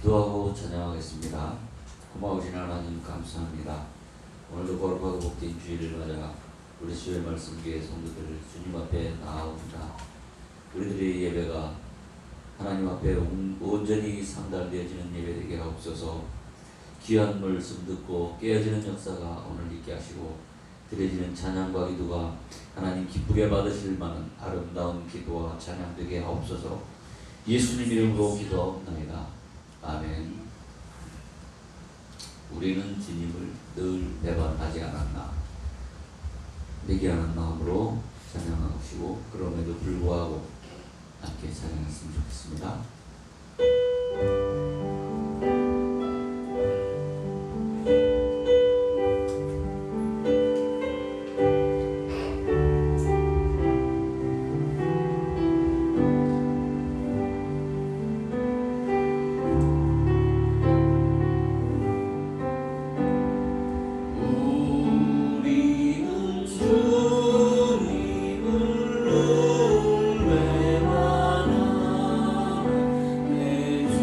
기도하고 찬양하겠습니다. 고마우신 하나님 감사합니다. 오늘도 거룩하고 복된 주일을 맞아 우리 주의 말씀 위에 성도들 주님 앞에 나아옵니다. 우리들의 예배가 하나님 앞에 온전히 상달되어지는 예배 되게 하옵소서. 귀한 말씀 듣고 깨어지는 역사가 오늘 있게 하시고 드려지는 찬양과 기도가 하나님 기쁘게 받으실 만한 아름다운 기도와 찬양 되게 하옵소서. 예수님 이름으로 기도하옵나이다. 아멘. 우리는 주님을 늘 배반하지 않았나. 매기하는 마음으로 찬양하시고 그럼에도 불구하고 함께 찬양했으면 좋겠습니다. 주님을 늘 배반하네. 주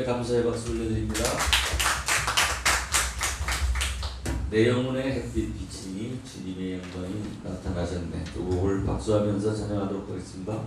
감사의 박수 올려드립니다. 내 영혼의 햇빛 비치니 주님의 영광이 나타나셨네. 두 곡을 박수하면서 찬양하도록 하겠습니다.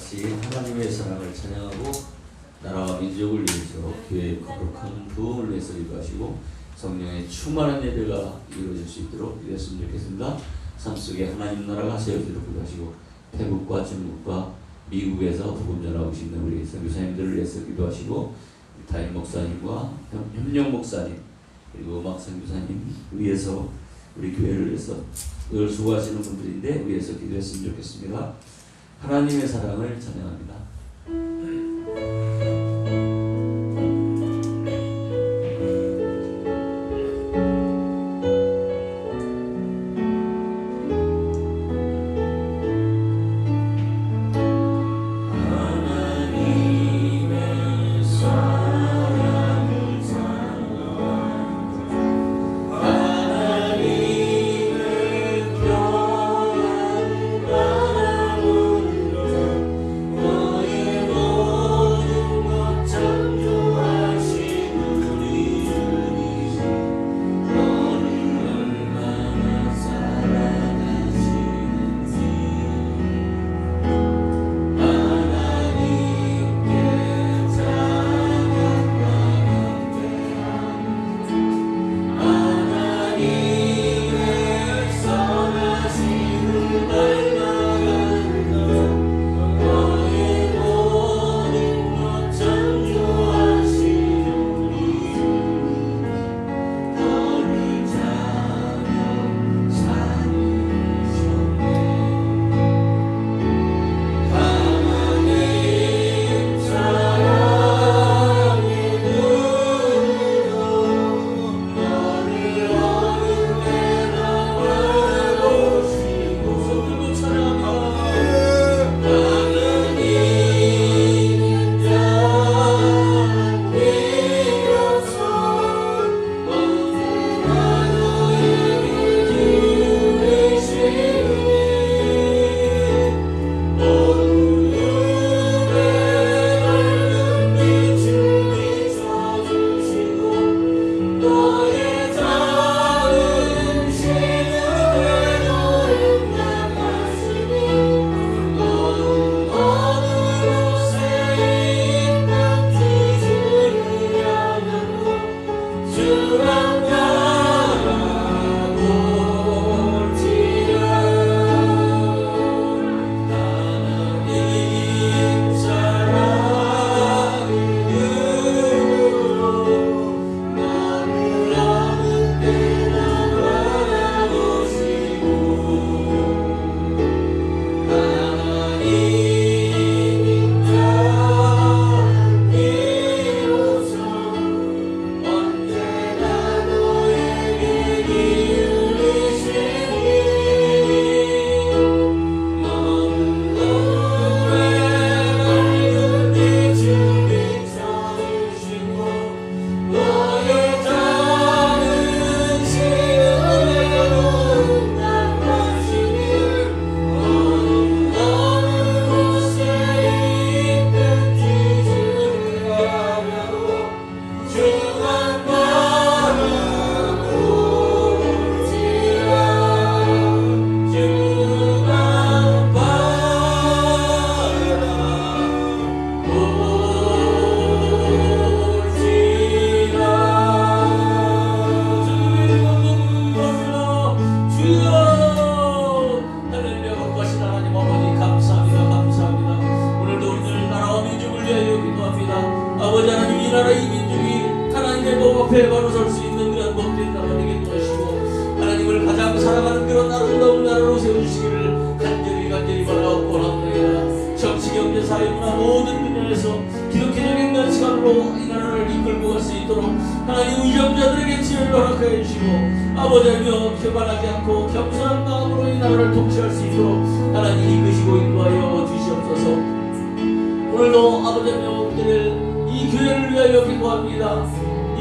같이 하나님의 사랑을 찬양하고 나라와 민족을 위해서 교회의 거룩한 부흥을 위해서 기도하시고 성령의 충만한 예배가 이루어질 수 있도록 이랬으면 좋겠습니다. 삶 속에 하나님 나라가 세워지도록 기도하시고 태국과 중국과 미국에서 복음 전하고 있는 우리 선교사님들을 위해서 기도하시고 타임 목사님과 협력 목사님 그리고 음악 선교사님 위해서 우리 교회를 위해서 늘 수고하시는 분들인데 위해서 기도했으면 좋겠습니다. 하나님의 사랑을 찬양합니다.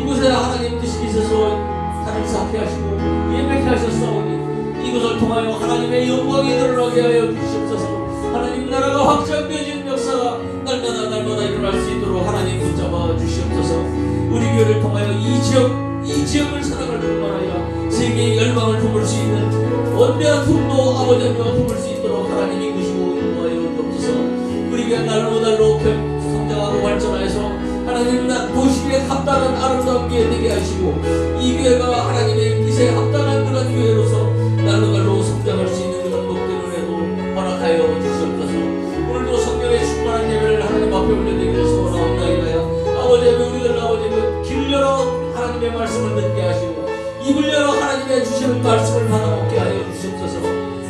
이곳에 하나님 뜻이 있어서 하늘사케 하시고 예배케 하셨사오니 이곳을 통하여 하나님의 영광이 드러나게 하여 주시옵소서. 하나님 나라가 확장되어진 역사가 날마다 일어날 수 있도록 하나님 붙잡아 주시옵소서. 우리 교회를 통하여 이 지역을 사랑할 뿐만 아니라 세계의 열방을 품을 수 있는 원대한 품도 아버지 하며 품을 수 있도록 하나님이 이끄시고 인도하여 주옵소서. 우리 우리가 날로 날로 성장하고 발전하여서 하나님 도시에 합당한 아름다운 교회 되게 하시고 이 교회가 하나님의 뜻에 합당한 그런 교회로서 날로 날로 성장할 수 있는 그런 복된 은혜도 허락하여 주시옵소서. 오늘도 성령의 충만한 예배를 하나님 앞에 올려드리기를 소원하옵나이다. 아버지 우리들 아버지 길 열어 하나님의 말씀을 듣게 하시고 입을 열어 하나님의 주시는 말씀을 받아먹게 하여 주시옵소서.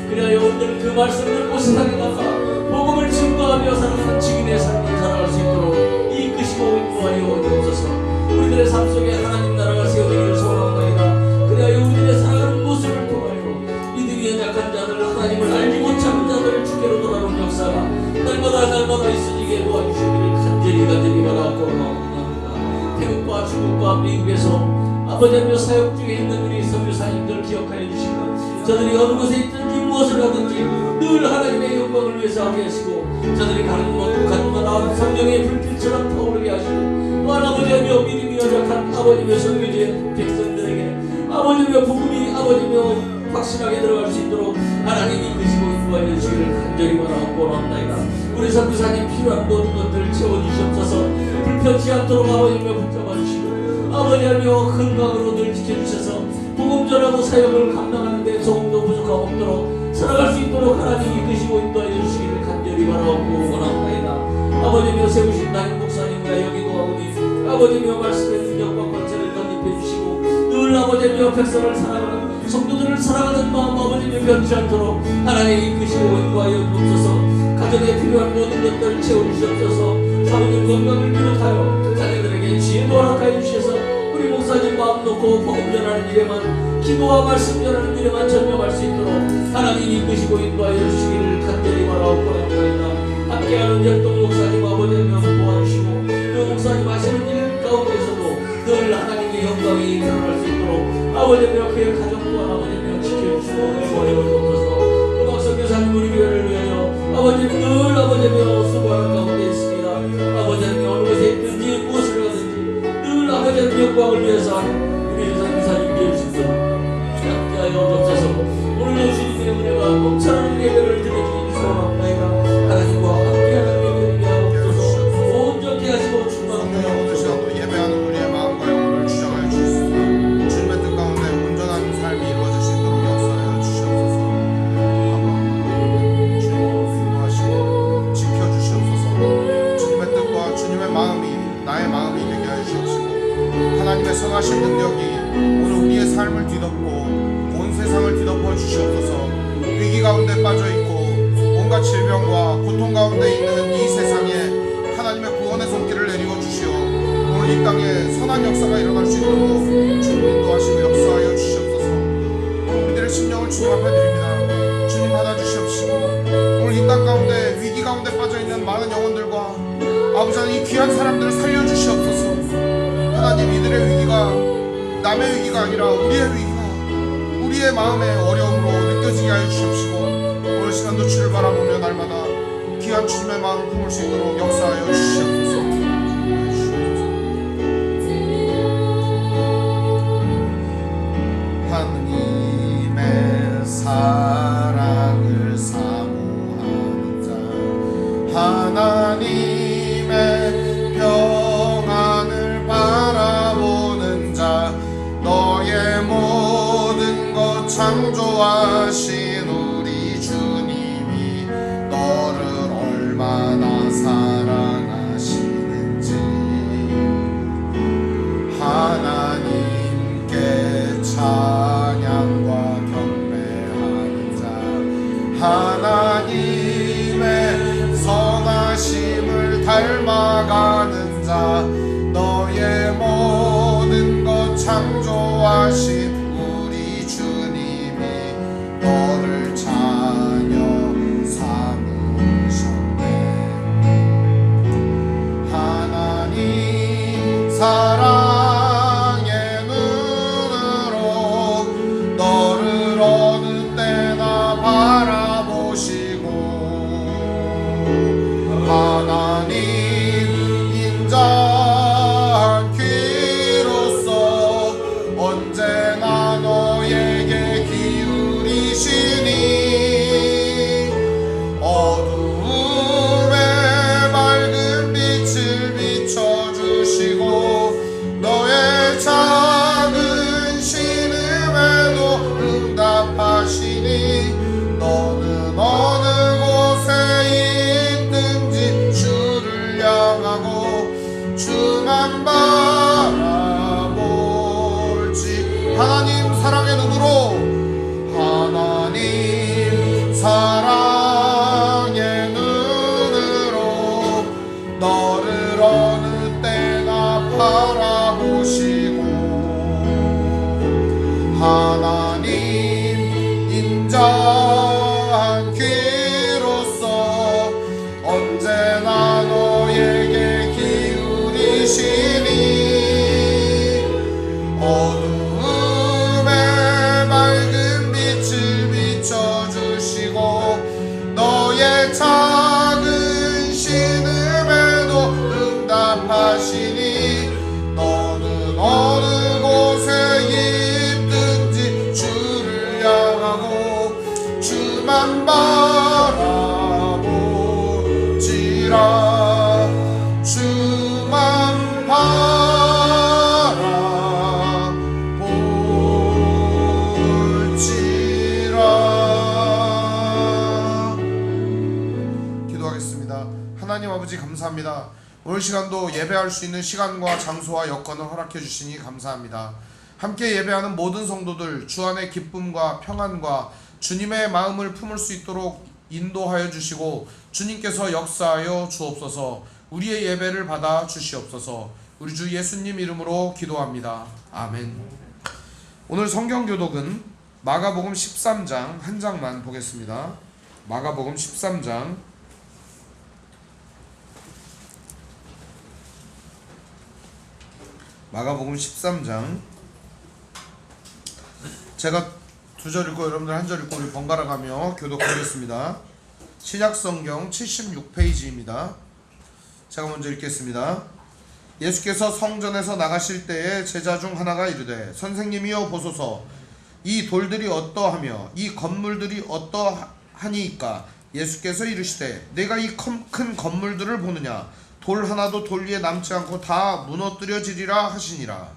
그리하여 우리들 그 말씀을 듣고 세상에 나가 복음을 증거하며 살아가는 증인의 삶을 살아갈 수 있도록 이끄시고 인도하여 주옵소서. 우리들의 삶 속에 하나님 나라가 세워지기를 소원하옵나이다. 그리하여 우리들의 살아가는 모습을 통하여 믿음이 연약한 자들 하나님을 알지 못하는 자들을 주께로 돌아오는 역사가 날마다 있어지게 도와주시기를 간절히 바라옵나이다. 태국과 중국과 미국에서 아버지며 사역 중에 있는 우리 선교사님들 기억하여 주시고 저들이 어느 곳에 있든지 무엇을 하든지 늘 하나님의 영광을 위해서 하게 하시고 저들이 가는 곳 가는마다 성령의 불길처럼 타오르게 하시고 또한 아버지며 믿음이 연약한 아버지며 선교지의 백성들에게 아버지며 복음이 아버지며 확실하게 들어갈 수 있도록 하나님이 이끄시고 인도하여 주시기를 간절히 바라옵나이다. 우리 선교사님 필요한 모든 것들을 채워주시옵소서. 불편치 않도록 아버지며 붙잡아 주시고 아버지하며 건강으로 늘 지켜주셔서 복음 전하고 사역을 감당하는데 조금도 부족함 없도록 살아갈 수 있도록 하나님이 이끄시고 인도하여 주시기를 간절히 바라옵고 원하옵나이다. 아버지며 세우신 나인 목사님과 여기도 아버지 아버지며 말씀의 능력과 권세를 덧입혀 주시고 늘 아버지며 백성을 사랑하는 성도들을 사랑하는 마음 아버지며 변치 않도록 하나님이 이끄시고 인도하여 주옵소서. 가정에 필요한 모든 것들을 채워주시옵소서. 사모님 건강을 비롯하여 자녀들에게 지혜도 허락하여 주셔서 우리 목사님 마음 놓고 복음 전하는 일에만 기도와 말씀 전하는 일에만 전념할 수 있도록 하나님이 이끄시고 인도하여 주시기를 간절히 바라옵나이다. 함께하는 역동 목사님 아버지며 도와주시고 그 목사님 하시는 일 가운데서도 늘 하나님의 영광이 드러날 수 있도록 아버지며 그의 가정 또한 아버지며 지켜주시고 인도하여 주옵소서. 음악선교사님 우리 교회를 위하여 아버지 늘 아버지며 수고하는 가운데 있습니다. 아버지며 어느 곳에 있든지 무엇을 하든지 늘 아버지의 영광을 위해서 우리 선교사님 되어주시옵소서. 함께하여 주옵소서. 오늘도 주님의 은혜와 넘쳐나는 예배를 드려주기를 소원합니다. 하나님과 함께하는 예배를 위하옵소서. 온전케 하시고 충만하여 주옵소서. 예배하는 우리의 마음과 영혼을 주장하여 주시옵소서. 주님의 뜻 가운데 온전한 삶이 이루어질 수 있도록 역사하여 주시옵소서. 주님을 인도하시고 지켜주시옵소서. 주님의 뜻과 주님의 마음이 나의 마음이 되게 하여 주옵시고 하나님의 선하신 능력이 오늘 우리의 삶을 뒤덮고 온 세상을 뒤덮어 주시옵소서. 위기 가운데 빠져있고 온갖 질병과 고통 가운데 있는 이 세상에 하나님의 구원의 손길을 내리워 주시오. 오늘 이 땅에 선한 역사가 일어날 수 있도록 주님 인도하시고 역사하여 주시옵소서. 오늘 우리들의 심령을 주님 앞에 드립니다. 주님 받아주시옵시고 오늘 이 땅 가운데 위기 가운데 빠져있는 많은 영혼들과 아버지 하나님 이 귀한 사람들을 살려주시옵소서. 하나님 이들의 위기가 남의 위기가 아니라 우리의 위기가 우리의 마음의 어려움으로 느껴지게 하여 주시옵시고 오늘 시간도 주를 바라보며 날마다 귀한 주님의 마음을 품을 수 있도록 역사하여 주시옵소서. 하나님의 사랑을 사모하는 자 하나님의 평안을 바라보는 자 너의 모든 것 창조하신 우리 주님이 너를 얼마나 사랑하시는지 하나님께 찬양과 경배하는 자 하나님의 선하심을 닮아가는 자 너의 모든 것 창조하신 우리 주님이 너를 자녀 삼으셨네. 하나님 사랑의 눈으로 너를 어느 때나 바라보시고 하나님 인자한 귀로서 언제나 이로써 언제나 너에게 기울이시니 어두움에 맑은 빛을 비춰주시고 너의 작은 신음에도 응답하시니 너는 어느 곳에 있든지 주를 향하고 주만 바라보지라 주만 바라볼지라. 기도하겠습니다. 하나님 아버지 감사합니다. 오늘 시간도 예배할 수 있는 시간과 장소와 여건을 허락해 주시니 감사합니다. 함께 예배하는 모든 성도들 주 안의 기쁨과 평안과 주님의 마음을 품을 수 있도록 인도하여 주시고 주님께서 역사하여 주옵소서. 우리의 예배를 받아 주시옵소서. 우리 주 예수님 이름으로 기도합니다. 아멘. 오늘 성경 교독은 마가복음 13장 한 장만 보겠습니다. 마가복음 13장 마가복음 13장 제가 두 절 읽고 여러분들 한 절 읽고 우리 번갈아 가며 교독하겠습니다. 신약성경 76페이지입니다. 제가 먼저 읽겠습니다. 예수께서 성전에서 나가실 때에 제자 중 하나가 이르되 선생님이여 보소서 이 돌들이 어떠하며 이 건물들이 어떠하니이까. 예수께서 이르시되 내가 이 큰 건물들을 보느냐. 돌 하나도 돌 위에 남지 않고 다 무너뜨려지리라 하시니라.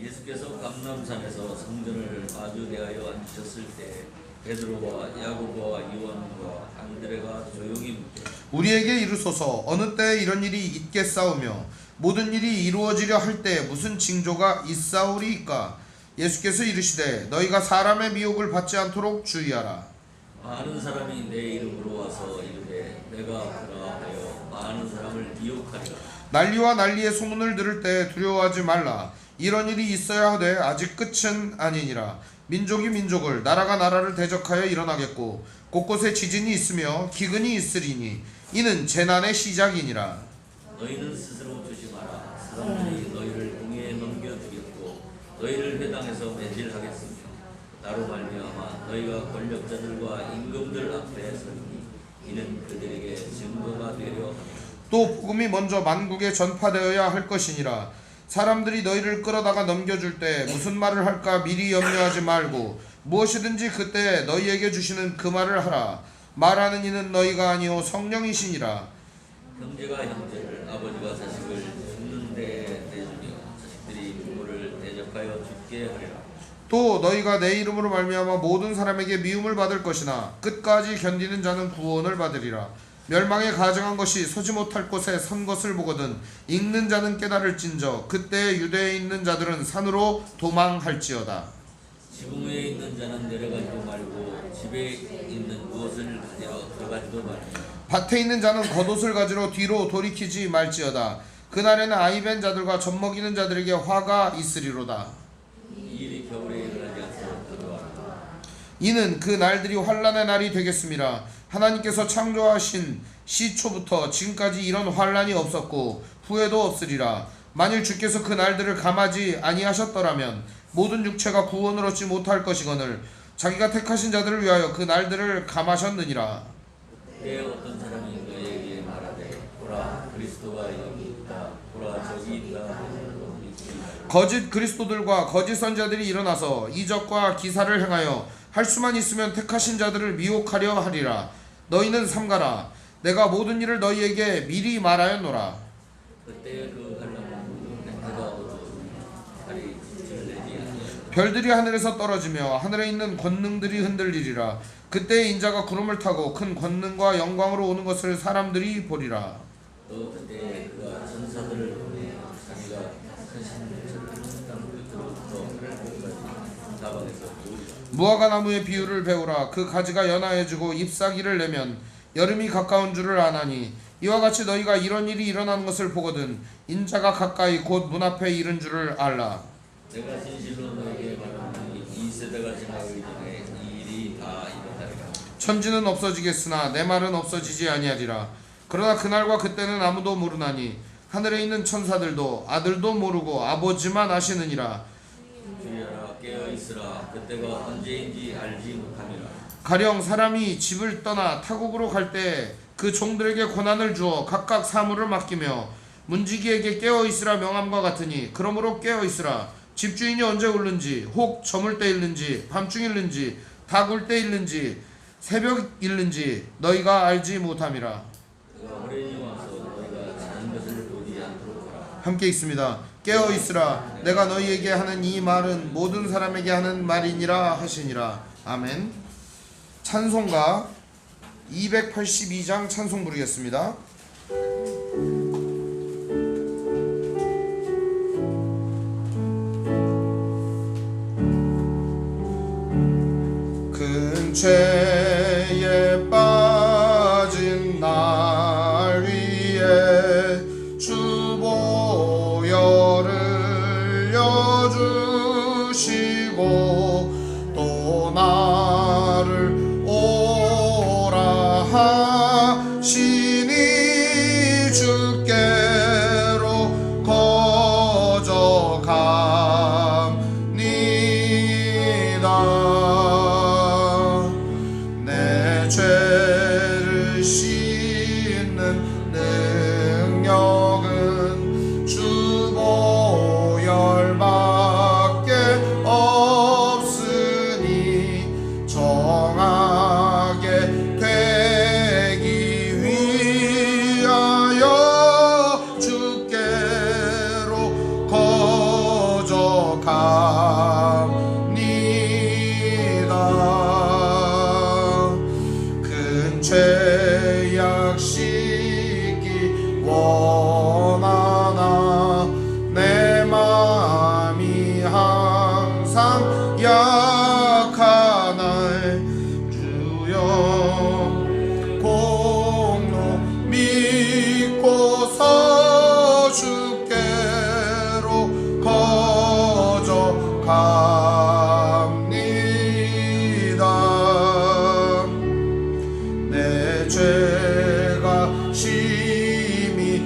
예수께서 감람산에서 성전을 마주 대하여 앉으셨을 때 베드로와 야고보와 요한과 안드레가 조용히 묻되 우리에게 이르소서 어느 때에 이런 일이 있겠사오며 모든 일이 이루어지려 할 때에 무슨 징조가 있사오리이까. 예수께서 이르시되 너희가 사람의 미혹을 받지 않도록 주의하라. 많은 사람이 내 이름으로 와서 이르되 내가 그라 하여 많은 사람을 미혹하리라. 난리와 난리의 소문을 들을 때 두려워하지 말라. 이런 일이 있어야 하되 아직 끝은 아니니라. 민족이 민족을 나라가 나라를 대적하여 일어나겠고 곳곳에 지진이 있으며 기근이 있으리니 이는 재난의 시작이니라. 너희는 스스로 조심하라. 사람들이 너희를 공회에 넘겨주겠고 너희를 회당에서 매질하겠으며 나로 말미암아 너희가 권력자들과 임금들 앞에 서리니 이는 그들에게 증거가 되려 함이라. 또 복음이 먼저 만국에 전파되어야 할 것이니라. 사람들이 너희를 끌어다가 넘겨줄 때 무슨 말을 할까 미리 염려하지 말고 무엇이든지 그때 너희에게 주시는 그 말을 하라. 말하는 이는 너희가 아니요 성령이시니라. 형제가 형제를 아버지가 자식을 죽는 데에 내주며 자식들이 부모를 대적하여 죽게 하리라. 또 너희가 내 이름으로 말미암아 모든 사람에게 미움을 받을 것이나 끝까지 견디는 자는 구원을 받으리라. 멸망에 가증한 것이 서지 못할 곳에 선 것을 보거든 읽는 자는 깨달을진저 그때 유대에 있는 자들은 산으로 도망할지어다. 지붕 위에 있는 자는 내려가지도 말고 집에 있는 무엇을 가지러 들어가지도 말고 밭에 있는 자는 겉옷을 가지러 뒤로 돌이키지 말지어다. 그날에는 아이벤 자들과 젖먹이는 자들에게 화가 있으리로다. 이 일이 겨울에 일어나지 않도록 들어와라. 이는 그 날들이 환난의 날이 되겠습니다. 하나님께서 창조하신 시초부터 지금까지 이런 환난이 없었고 후에도 없으리라. 만일 주께서 그 날들을 감하지 아니하셨더라면 모든 육체가 구원을 얻지 못할 것이거늘 자기가 택하신 자들을 위하여 그 날들을 감하셨느니라. 그때 어떤 사람이 너에게 말하되 보라 그리스도가 여기 있다 보라 저기 있다 하는 믿지 말라. 거짓 그리스도들과 거짓 선지자들이 일어나서 이적과 기사를 행하여 할 수만 있으면 택하신 자들을 미혹하려 하리라. 너희는 삼가라. 내가 모든 일을 너희에게 미리 말하였노라. 그때 그 한람은 해가 어두우니 달이 빛을 내지 아니하리라. 별들이 하늘에서 떨어지며 하늘에 있는 권능들이 흔들리리라. 그때 인자가 구름을 타고 큰 권능과 영광으로 오는 것을 사람들이 보리라. 또 그때 그가 천사들을 보내 자기가 크신 땅 끝으로부터 하늘 끝까지 사방에서 보리라. 무화과 나무의 비유를 배우라. 그 가지가 연하여지고 잎사귀를 내면 여름이 가까운 줄을 아나니 이와 같이 너희가 이런 일이 일어나는 것을 보거든 인자가 가까이 곧 문 앞에 이른 줄을 알라. 내가 진실로 너에게 말하노니 이 세대가 지나가기 전에 이 일이 다 일어나리라. 천지는 없어지겠으나 내 말은 없어지지 아니하리라. 그러나 그날과 그때는 아무도 모르나니 하늘에 있는 천사들도 아들도 모르고 아버지만 아시느니라. 주여라 깨어 있으라. 그때가 언제인지 알지 못함이라. 가령 사람이 집을 떠나 타국으로 갈 때 그 종들에게 권한을 주어 각각 사물을 맡기며 문지기에게 깨어 있으라 명함과 같으니 그러므로 깨어 있으라. 집주인이 언제 오는지 혹 저물 때 있는지 밤중일는지 닭울 때 있는지 새벽 있는지 너희가 알지 못함이라. 그가 오랜이 와서 너희가 자는 것을 보지 않도록 하라. 함께 있습니다. 깨어 있으라. 내가 너희에게 하는 이 말은 모든 사람에게 하는 말이니라 하시니라. 아멘. 찬송가 282장 찬송 부르겠습니다. 큰 죄에 빠진 날 위해 주 보혈을 여주시고 또 나를 오라 하시니 주께로 거저갑니다. 내 죄를 씻는 능력은 주 보혈밖에 없으니 정하게 되기 위하여 주께로 거저갑니다. 큰 죄악 씻기 원하나 내 마음이 항상 약하날 주여 공로 믿고서 주께로 거저갑니다. 내 죄가 심히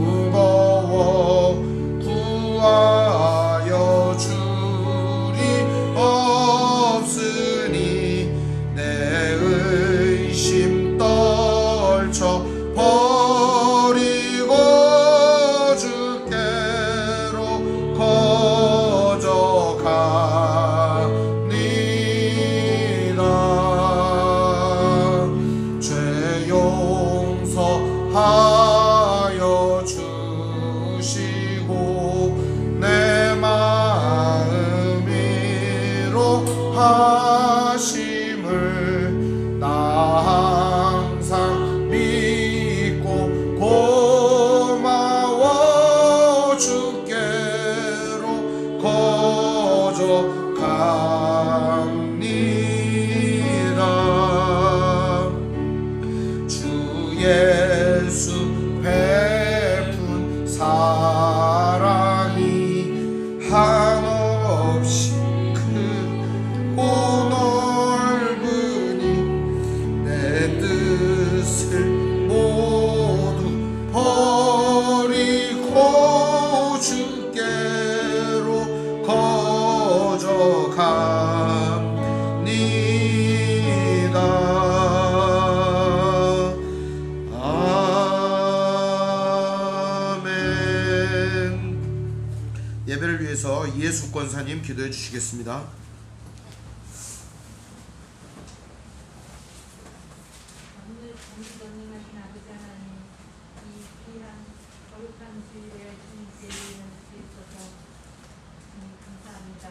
무거워 구하여 줄이 없으니 내 의심 떨쳐 버리고 주께로 거저갑니다. 죄 용서하여 주시고 내 마음 위로 하심을 나 항상 믿고 고마워 주께로 거저갑니다. 주 예수 베푼 사랑이 한없이 크고 넓으니 내 뜻을 모두 버리고 주께로 거저갑니다. 아멘. 예배를 위해서 이예수 권사님 기도해 주시겠습니다. 오늘 전능하신 아버지 하나님, 이 귀한 거룩한 주일에 주님께 예배할 수 있어서 감사합니다.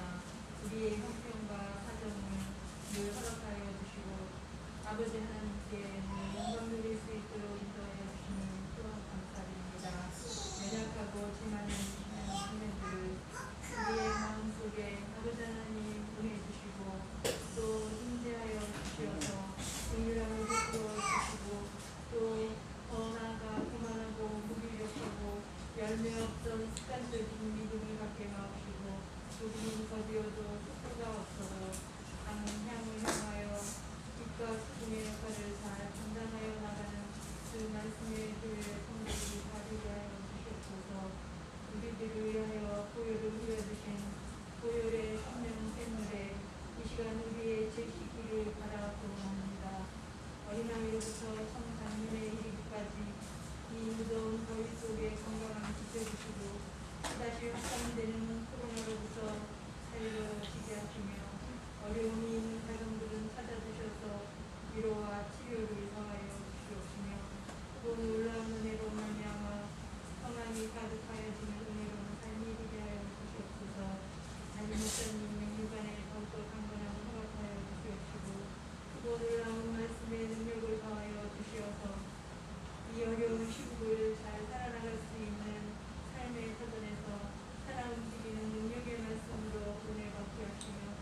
우리의 형편과 사정을 늘 허락하여 주시고 아버지 하나님께 영광 누릴 수 있도록 인도하여 주시는 또한 감사드립니다. 연약하고 지만은 신앙들을 우리의 마음속에 아버지 하나님 보내주시고 또 힘제하여 주시어서 긍휼함을 베풀어 주시고 또 더 나아가 교만하고 무기력하고 열매 없던 습관적인 믿음을 갖게 하옵시고 우리는 거두어도 속도가 없어도 하는 향을 향하여 빛과 오늘로부터 성탄절에 이르기까지 이 무더운 더위 속에 건강함 지켜주시고 다시 확산되는 코로나로부터 자유로워지게 하시며 어려움이 있는 가정들은 찾아주셔서 위로와 치료를 더하여 주시옵시며 또 놀라운 은혜로 말미암아 성함이 가득하여지는 은혜로운 삶이 되게 하여 주시옵소서. 달리 목사님의 육안에 더욱더 강건하고 허락하여 주시옵시고 또 놀라운 말씀의 능력을 더하여 주시어서 이 어려운 시국을 잘 살아나갈 수 있는 삶의 터전에서 살아 움직이는 능력의 말씀으로 은혜 받게 하시며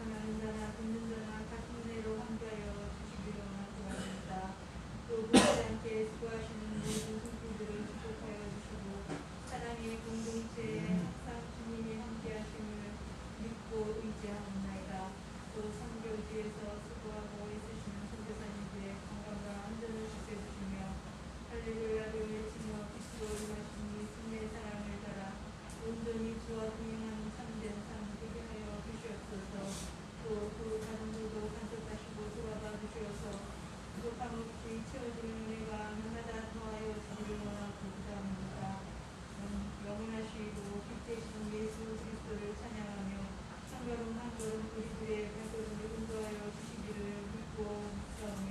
전하는 자나 듣는 자나 같은 은혜로 함께하여 주시기를 원합니다. 또 보지 않게 수고하시는 모든 성도들을 축복하여 주시고 사랑의 공동체에 항상 주님이 함께하심을 믿고 의지하옵나이다. 또 선교지에서 수고하고 있으시는 선교사님들의 건강과 안전을 지켜주시며 할렐루야를 외치며 빛으로 임하시니 승리의 사랑을 따라 온전히 주와 동행하는 참된 삶 되게 하여 주시옵소서. 또 그 가정들도 간섭하시고 돌아봐 주시어서 부족함 없이 채워주는 은혜가 날마다 더하여 주기를 원하고 기도합니다. 영원하시고 빛되신 예수 그리스도를 찬양하며 성결한 한 걸음 우리들의 발걸음을 인도하여 주시기를 믿고 묵상하며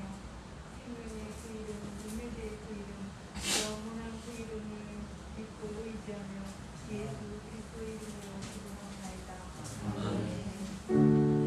생명의 그 이름, 능력의 그 이름, 영원한 그 이름을 믿고 의지하며 예수 그리스도의 이름으로 기도합나이다. 아멘.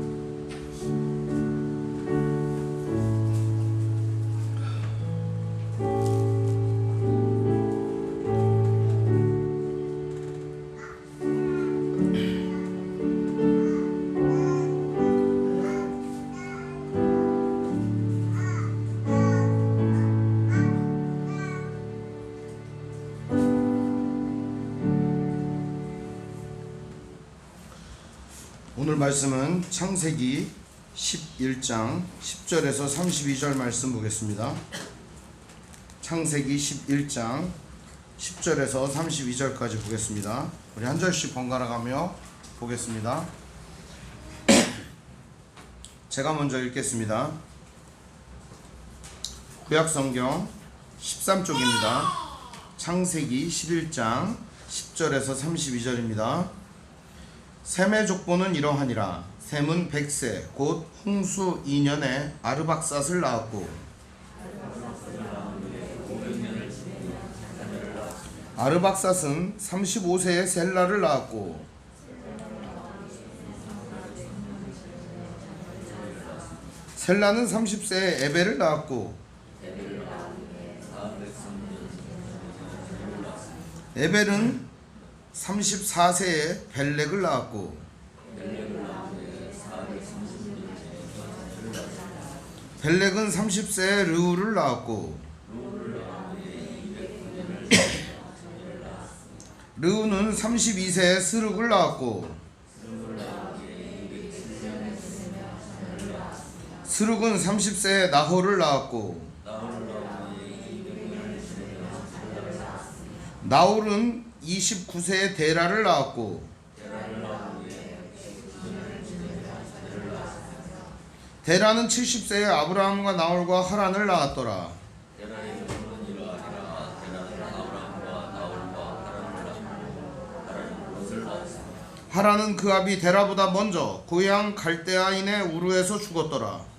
오늘 말씀은 창세기 11장 10절에서 32절 말씀 보겠습니다. 창세기 11장 10절에서 32절까지 보겠습니다. 우리 한 절씩 번갈아 가며 보겠습니다. 제가 먼저 읽겠습니다. 구약성경 13쪽입니다. 창세기 11장 10절에서 32절입니다. 셈의 족보는 이러하니라. 셈은 100세 곧 홍수 2년에 아르박삿을 낳았고 아르박삿은 35세에 셀라를 낳았고 셀라는 30세에 에벨을 낳았고 에벨은 34세에 벨렉을 낳았고 벨렉은 30세에 르우를 낳았고 르우는 32세에 스룩을 낳았고 스룩은 30세에 나홀을 낳았고 나홀은 29세에 데라를 낳았고 데라는 70세에 아브라함과 나홀과 하란을 낳았더라. 하란은 그 아비 데라보다 먼저 고향 갈대아인의 우르에서 죽었더라.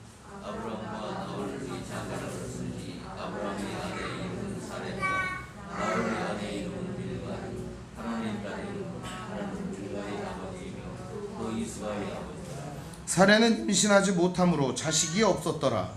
사레는 임신하지 못함으로 자식이 없었더라.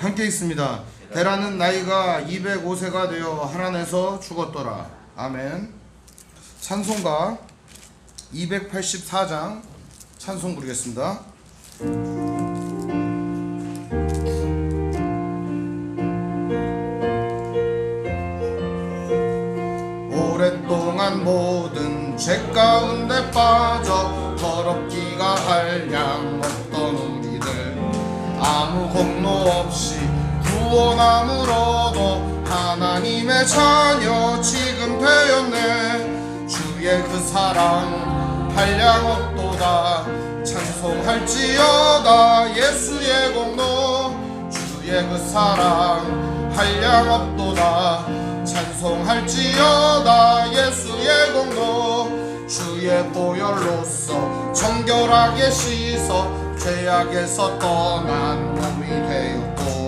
함께 있습니다. 데라는 나이가 205세가 되어 하란에서 죽었더라. 아멘. 찬송가 284장 찬송 부르겠습니다. 오랫동안 모든 죄 가운데 빠져 더럽기가 한량 없던 우리들 아무 공로 없이 구원함으로도 하나님의 자녀 지금 되었네. 주의 그 사랑 한량없도다. 찬송할지어다 예수의 공로. 주의 그 사랑 한량없도다. 찬송할지어다 예수의 공로. 주의 보혈로서 정결하게 씻어 죄악에서 떠난 몸이 되었고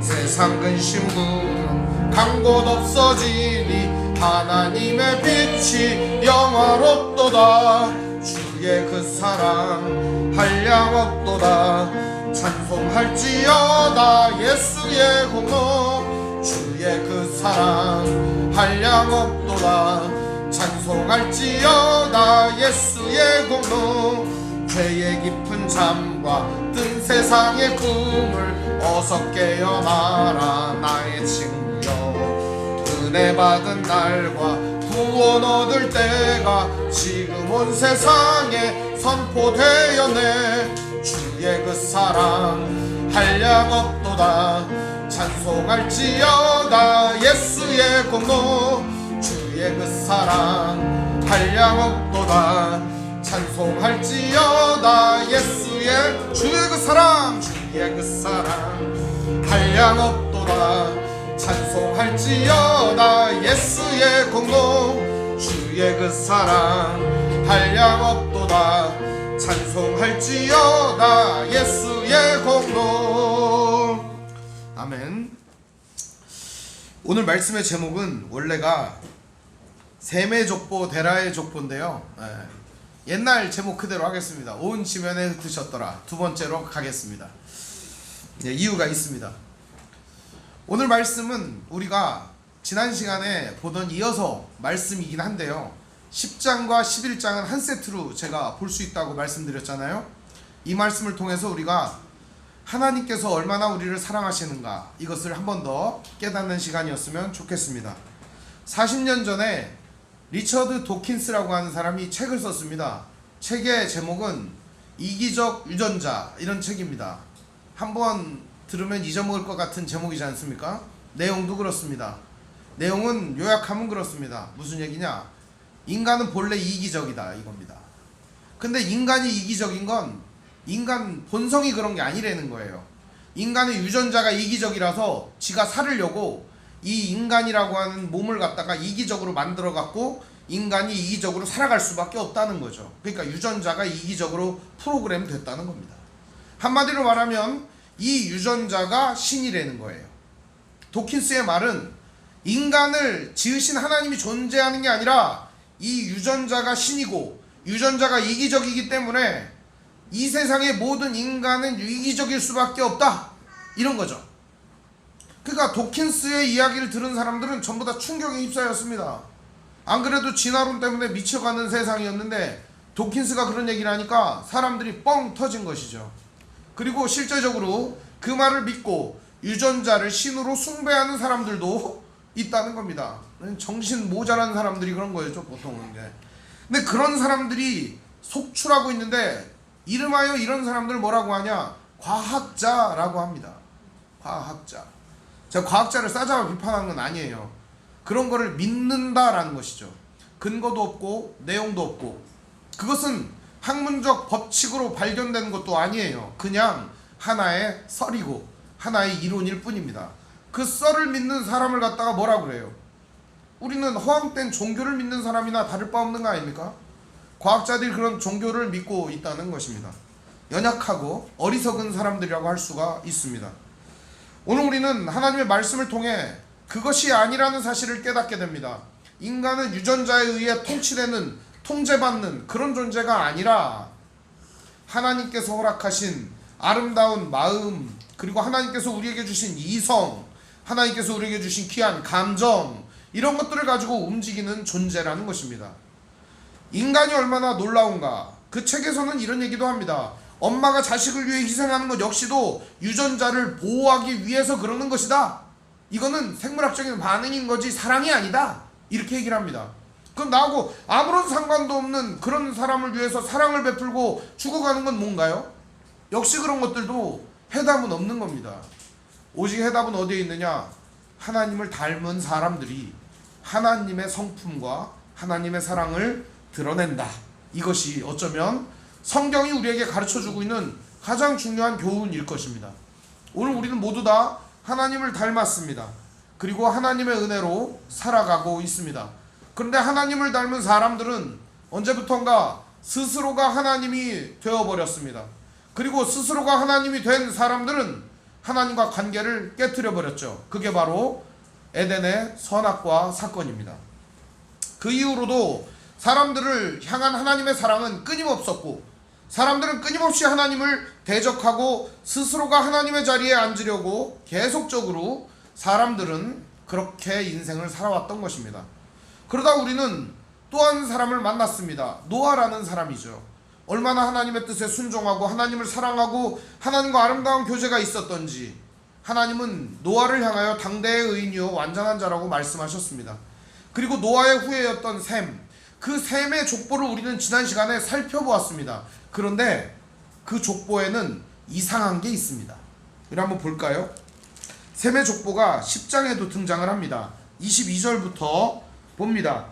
세상 근심 구름 간 곳 없어지니 하나님의 빛이 영화롭도다. 주의 그 사랑 한량없도다. 찬송할지어다 예수의 공로. 주의 그 사랑 한량없도다. 찬송할지어다 예수의 공로. 죄의 깊은 잠과 뜬 세상의 꿈을 어서 깨어나라 나의 친구여. 은혜 받은 날과 구원 얻을 때가 지금 온 세상에 선포되었네. 주의 그 사랑 한량없도다. 찬송할지어다 예수의 공로. 주의 그 사랑 한량없도다. 찬송할지어다 예수의 주의 그 사랑. 주의 그 사랑 한량없도다. 찬송할지어다 예수의 공로. 주의 그 사랑 한량없도다. 찬송할지어다 예수의 공로. 아멘. 오늘 말씀의 제목은 원래가 셈의 족보 데라의 족보인데요. 옛날 제목 그대로 하겠습니다. 온 지면에 흩으셨더라. 두 번째로 가겠습니다. 이유가 있습니다. 오늘 말씀은 우리가 지난 시간에 보던 이어서 말씀이긴 한데요, 10장과 11장은 한 세트로 제가 볼 수 있다고 말씀드렸잖아요. 이 말씀을 통해서 우리가 하나님께서 얼마나 우리를 사랑하시는가, 이것을 한 번 더 깨닫는 시간이었으면 좋겠습니다. 40년 전에 리처드 도킨스라고 하는 사람이 책을 썼습니다. 책의 제목은 이기적 유전자, 이런 책입니다. 한번 들으면 잊어먹을 것 같은 제목이지 않습니까? 내용도 그렇습니다. 내용은 요약하면 그렇습니다. 무슨 얘기냐? 인간은 본래 이기적이다, 이겁니다. 근데 인간이 이기적인 건 인간 본성이 그런 게 아니라는 거예요. 인간의 유전자가 이기적이라서 지가 살으려고 이 인간이라고 하는 몸을 갖다가 이기적으로 만들어 갖고 인간이 이기적으로 살아갈 수밖에 없다는 거죠. 그러니까 유전자가 이기적으로 프로그램 됐다는 겁니다. 한마디로 말하면 이 유전자가 신이라는 거예요. 도킨스의 말은 인간을 지으신 하나님이 존재하는 게 아니라 이 유전자가 신이고 유전자가 이기적이기 때문에 이 세상의 모든 인간은 이기적일 수밖에 없다, 이런 거죠. 그러니까 도킨스의 이야기를 들은 사람들은 전부 다 충격에 휩싸였습니다. 안 그래도 진화론 때문에 미쳐가는 세상이었는데 도킨스가 그런 얘기를 하니까 사람들이 뻥 터진 것이죠. 그리고 실제적으로 그 말을 믿고 유전자를 신으로 숭배하는 사람들도 있다는 겁니다. 정신 모자란 사람들이 그런 거였죠, 보통은. 근데 그런 사람들이 속출하고 있는데 이름하여 이런 사람들 뭐라고 하냐? 과학자라고 합니다. 과학자. 제가 과학자를 싸잡아 비판한 건 아니에요. 그런 거를 믿는다라는 것이죠. 근거도 없고 내용도 없고, 그것은 학문적 법칙으로 발견된 것도 아니에요. 그냥 하나의 썰이고 하나의 이론일 뿐입니다. 그 썰을 믿는 사람을 갖다가 뭐라 그래요? 우리는 허황된 종교를 믿는 사람이나 다를 바 없는 거 아닙니까? 과학자들이 그런 종교를 믿고 있다는 것입니다. 연약하고 어리석은 사람들이라고 할 수가 있습니다. 오늘 우리는 하나님의 말씀을 통해 그것이 아니라는 사실을 깨닫게 됩니다. 인간은 유전자에 의해 통치되는, 통제받는 그런 존재가 아니라 하나님께서 허락하신 아름다운 마음, 그리고 하나님께서 우리에게 주신 이성, 하나님께서 우리에게 주신 귀한 감정, 이런 것들을 가지고 움직이는 존재라는 것입니다. 인간이 얼마나 놀라운가. 그 책에서는 이런 얘기도 합니다. 엄마가 자식을 위해 희생하는 것 역시도 유전자를 보호하기 위해서 그러는 것이다. 이거는 생물학적인 반응인 거지 사랑이 아니다, 이렇게 얘기를 합니다. 그럼 나하고 아무런 상관도 없는 그런 사람을 위해서 사랑을 베풀고 죽어가는 건 뭔가요? 역시 그런 것들도 해답은 없는 겁니다. 오직 해답은 어디에 있느냐? 하나님을 닮은 사람들이 하나님의 성품과 하나님의 사랑을 드러낸다. 이것이 어쩌면 성경이 우리에게 가르쳐주고 있는 가장 중요한 교훈일 것입니다. 오늘 우리는 모두 다 하나님을 닮았습니다. 그리고 하나님의 은혜로 살아가고 있습니다. 그런데 하나님을 닮은 사람들은 언제부턴가 스스로가 하나님이 되어버렸습니다. 그리고 스스로가 하나님이 된 사람들은 하나님과 관계를 깨트려 버렸죠. 그게 바로 에덴의 선악과 사건입니다. 그 이후로도 사람들을 향한 하나님의 사랑은 끊임없었고, 사람들은 끊임없이 하나님을 대적하고 스스로가 하나님의 자리에 앉으려고 계속적으로 사람들은 그렇게 인생을 살아왔던 것입니다. 그러다 우리는 또 한 사람을 만났습니다. 노아라는 사람이죠. 얼마나 하나님의 뜻에 순종하고 하나님을 사랑하고 하나님과 아름다운 교제가 있었던지 하나님은 노아를 향하여 당대의 의인이요 완전한 자라고 말씀하셨습니다. 그리고 노아의 후예였던 셈, 그 셈의 족보를 우리는 지난 시간에 살펴보았습니다. 그런데 그 족보에는 이상한 게 있습니다. 우리 한번 볼까요? 셈의 족보가 10장에도 등장을 합니다. 22절부터 봅니다.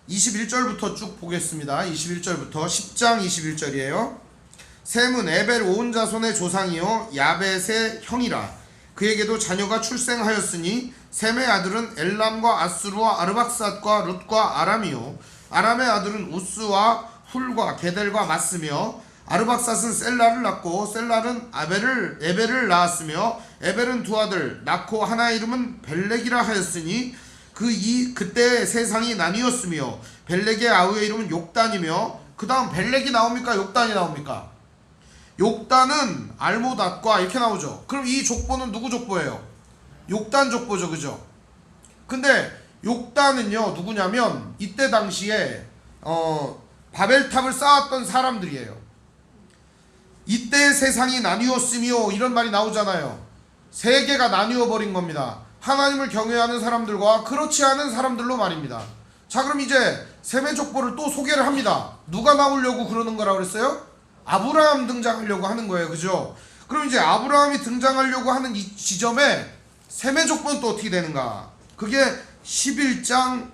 21절부터 쭉 보겠습니다. 21절부터 10장 21절이에요. 셈은 에벨 온 자손의 조상이요 야벳의 형이라. 그에게도 자녀가 출생하였으니 셈의 아들은 엘람과 아수르와 아르박삿과 룻과 아람이요 아람의 아들은 우스와 훌과 게델과 마스며 아르박삿은 셀라를 낳고 셀라는 에벨을 낳았으며 에벨은 두 아들 낳고 하나의 이름은 벨렉이라 하였으니 그때 세상이 나뉘었으며 벨렉의 아우의 이름은 욕단이며 그 다음 벨렉이 나옵니까? 욕단이 나옵니까? 욕단은 알모닷과 이렇게 나오죠. 그럼 이 족보는 누구 족보예요? 욕단 족보죠. 그죠? 근데 욕단은요 누구냐면 이때 당시에 바벨탑을 쌓았던 사람들이에요. 이때 세상이 나뉘었으며 이런 말이 나오잖아요. 세계가 나뉘어 버린 겁니다. 하나님을 경외하는 사람들과 그렇지 않은 사람들로 말입니다. 자, 그럼 이제 셈의 족보를 또 소개를 합니다. 누가 나오려고 그러는 거라고 그랬어요? 아브라함 등장하려고 하는 거예요. 그죠? 그럼 이제 아브라함이 등장하려고 하는 이 지점에 셈의 족보는 또 어떻게 되는가? 그게 11장부터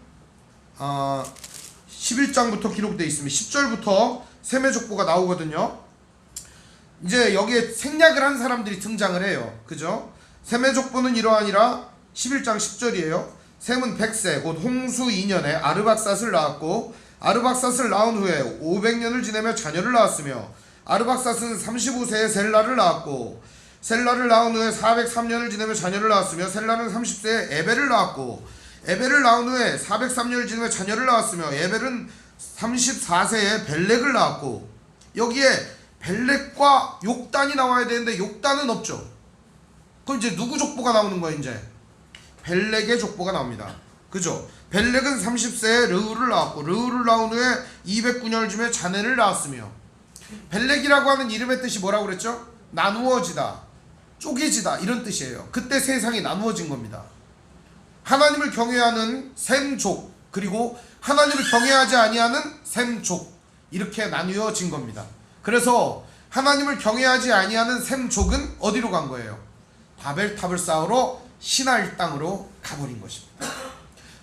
기록되어 있습니다. 10절부터 셈의 족보가 나오거든요. 이제 여기에 생략을 한 사람들이 등장을 해요. 그죠? 셈의 족보는 이러하니라. 11장 10절이에요. 셈은 100세 곧 홍수 2년에 아르박삿을 낳았고 아르박삿을 낳은 후에 500년을 지내며 자녀를 낳았으며 아르박삿은 35세에 셀라를 낳았고 셀라를 낳은 후에 403년을 지내며 자녀를 낳았으며 셀라는 30세에 에벨을 낳았고 에벨을 낳은 후에 403년을 지내며 자녀를 낳았으며 에벨은 34세에 벨렉을 낳았고 여기에 벨렉과 욕단이 나와야 되는데 욕단은 없죠. 그럼 이제 누구 족보가 나오는 거예요? 이제 벨렉의 족보가 나옵니다. 그죠? 벨렉은 30세에 르우를 낳았고 르우를 낳은 후에 209년을 지내 자네를 낳았으며 벨렉이라고 하는 이름의 뜻이 뭐라고 그랬죠? 나누어지다, 쪼개지다 이런 뜻이에요. 그때 세상이 나누어진 겁니다. 하나님을 경외하는 셈족 그리고 하나님을 경외하지 아니하는 셈족 이렇게 나누어진 겁니다. 그래서 하나님을 경외하지 아니하는 셈족은 어디로 간 거예요? 바벨탑을 쌓으러 시나이 땅으로 가버린 것입니다.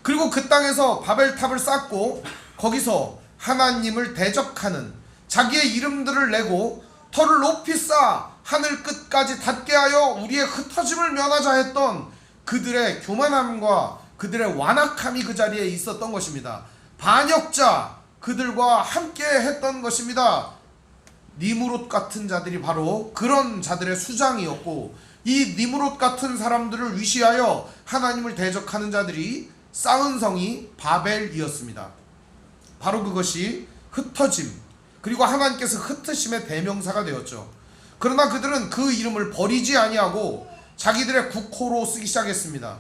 그리고 그 땅에서 바벨탑을 쌓고 거기서 하나님을 대적하는 자기의 이름들을 내고 터를 높이 쌓아 하늘 끝까지 닿게 하여 우리의 흩어짐을 면하자 했던 그들의 교만함과 그들의 완악함이 그 자리에 있었던 것입니다. 반역자 그들과 함께 했던 것입니다. 니무롯 같은 자들이 바로 그런 자들의 수장이었고 이 니무롯 같은 사람들을 위시하여 하나님을 대적하는 자들이 쌓은 성이 바벨이었습니다. 바로 그것이 흩어짐 그리고 하나님께서 흩으심의 대명사가 되었죠. 그러나 그들은 그 이름을 버리지 아니하고 자기들의 국호로 쓰기 시작했습니다.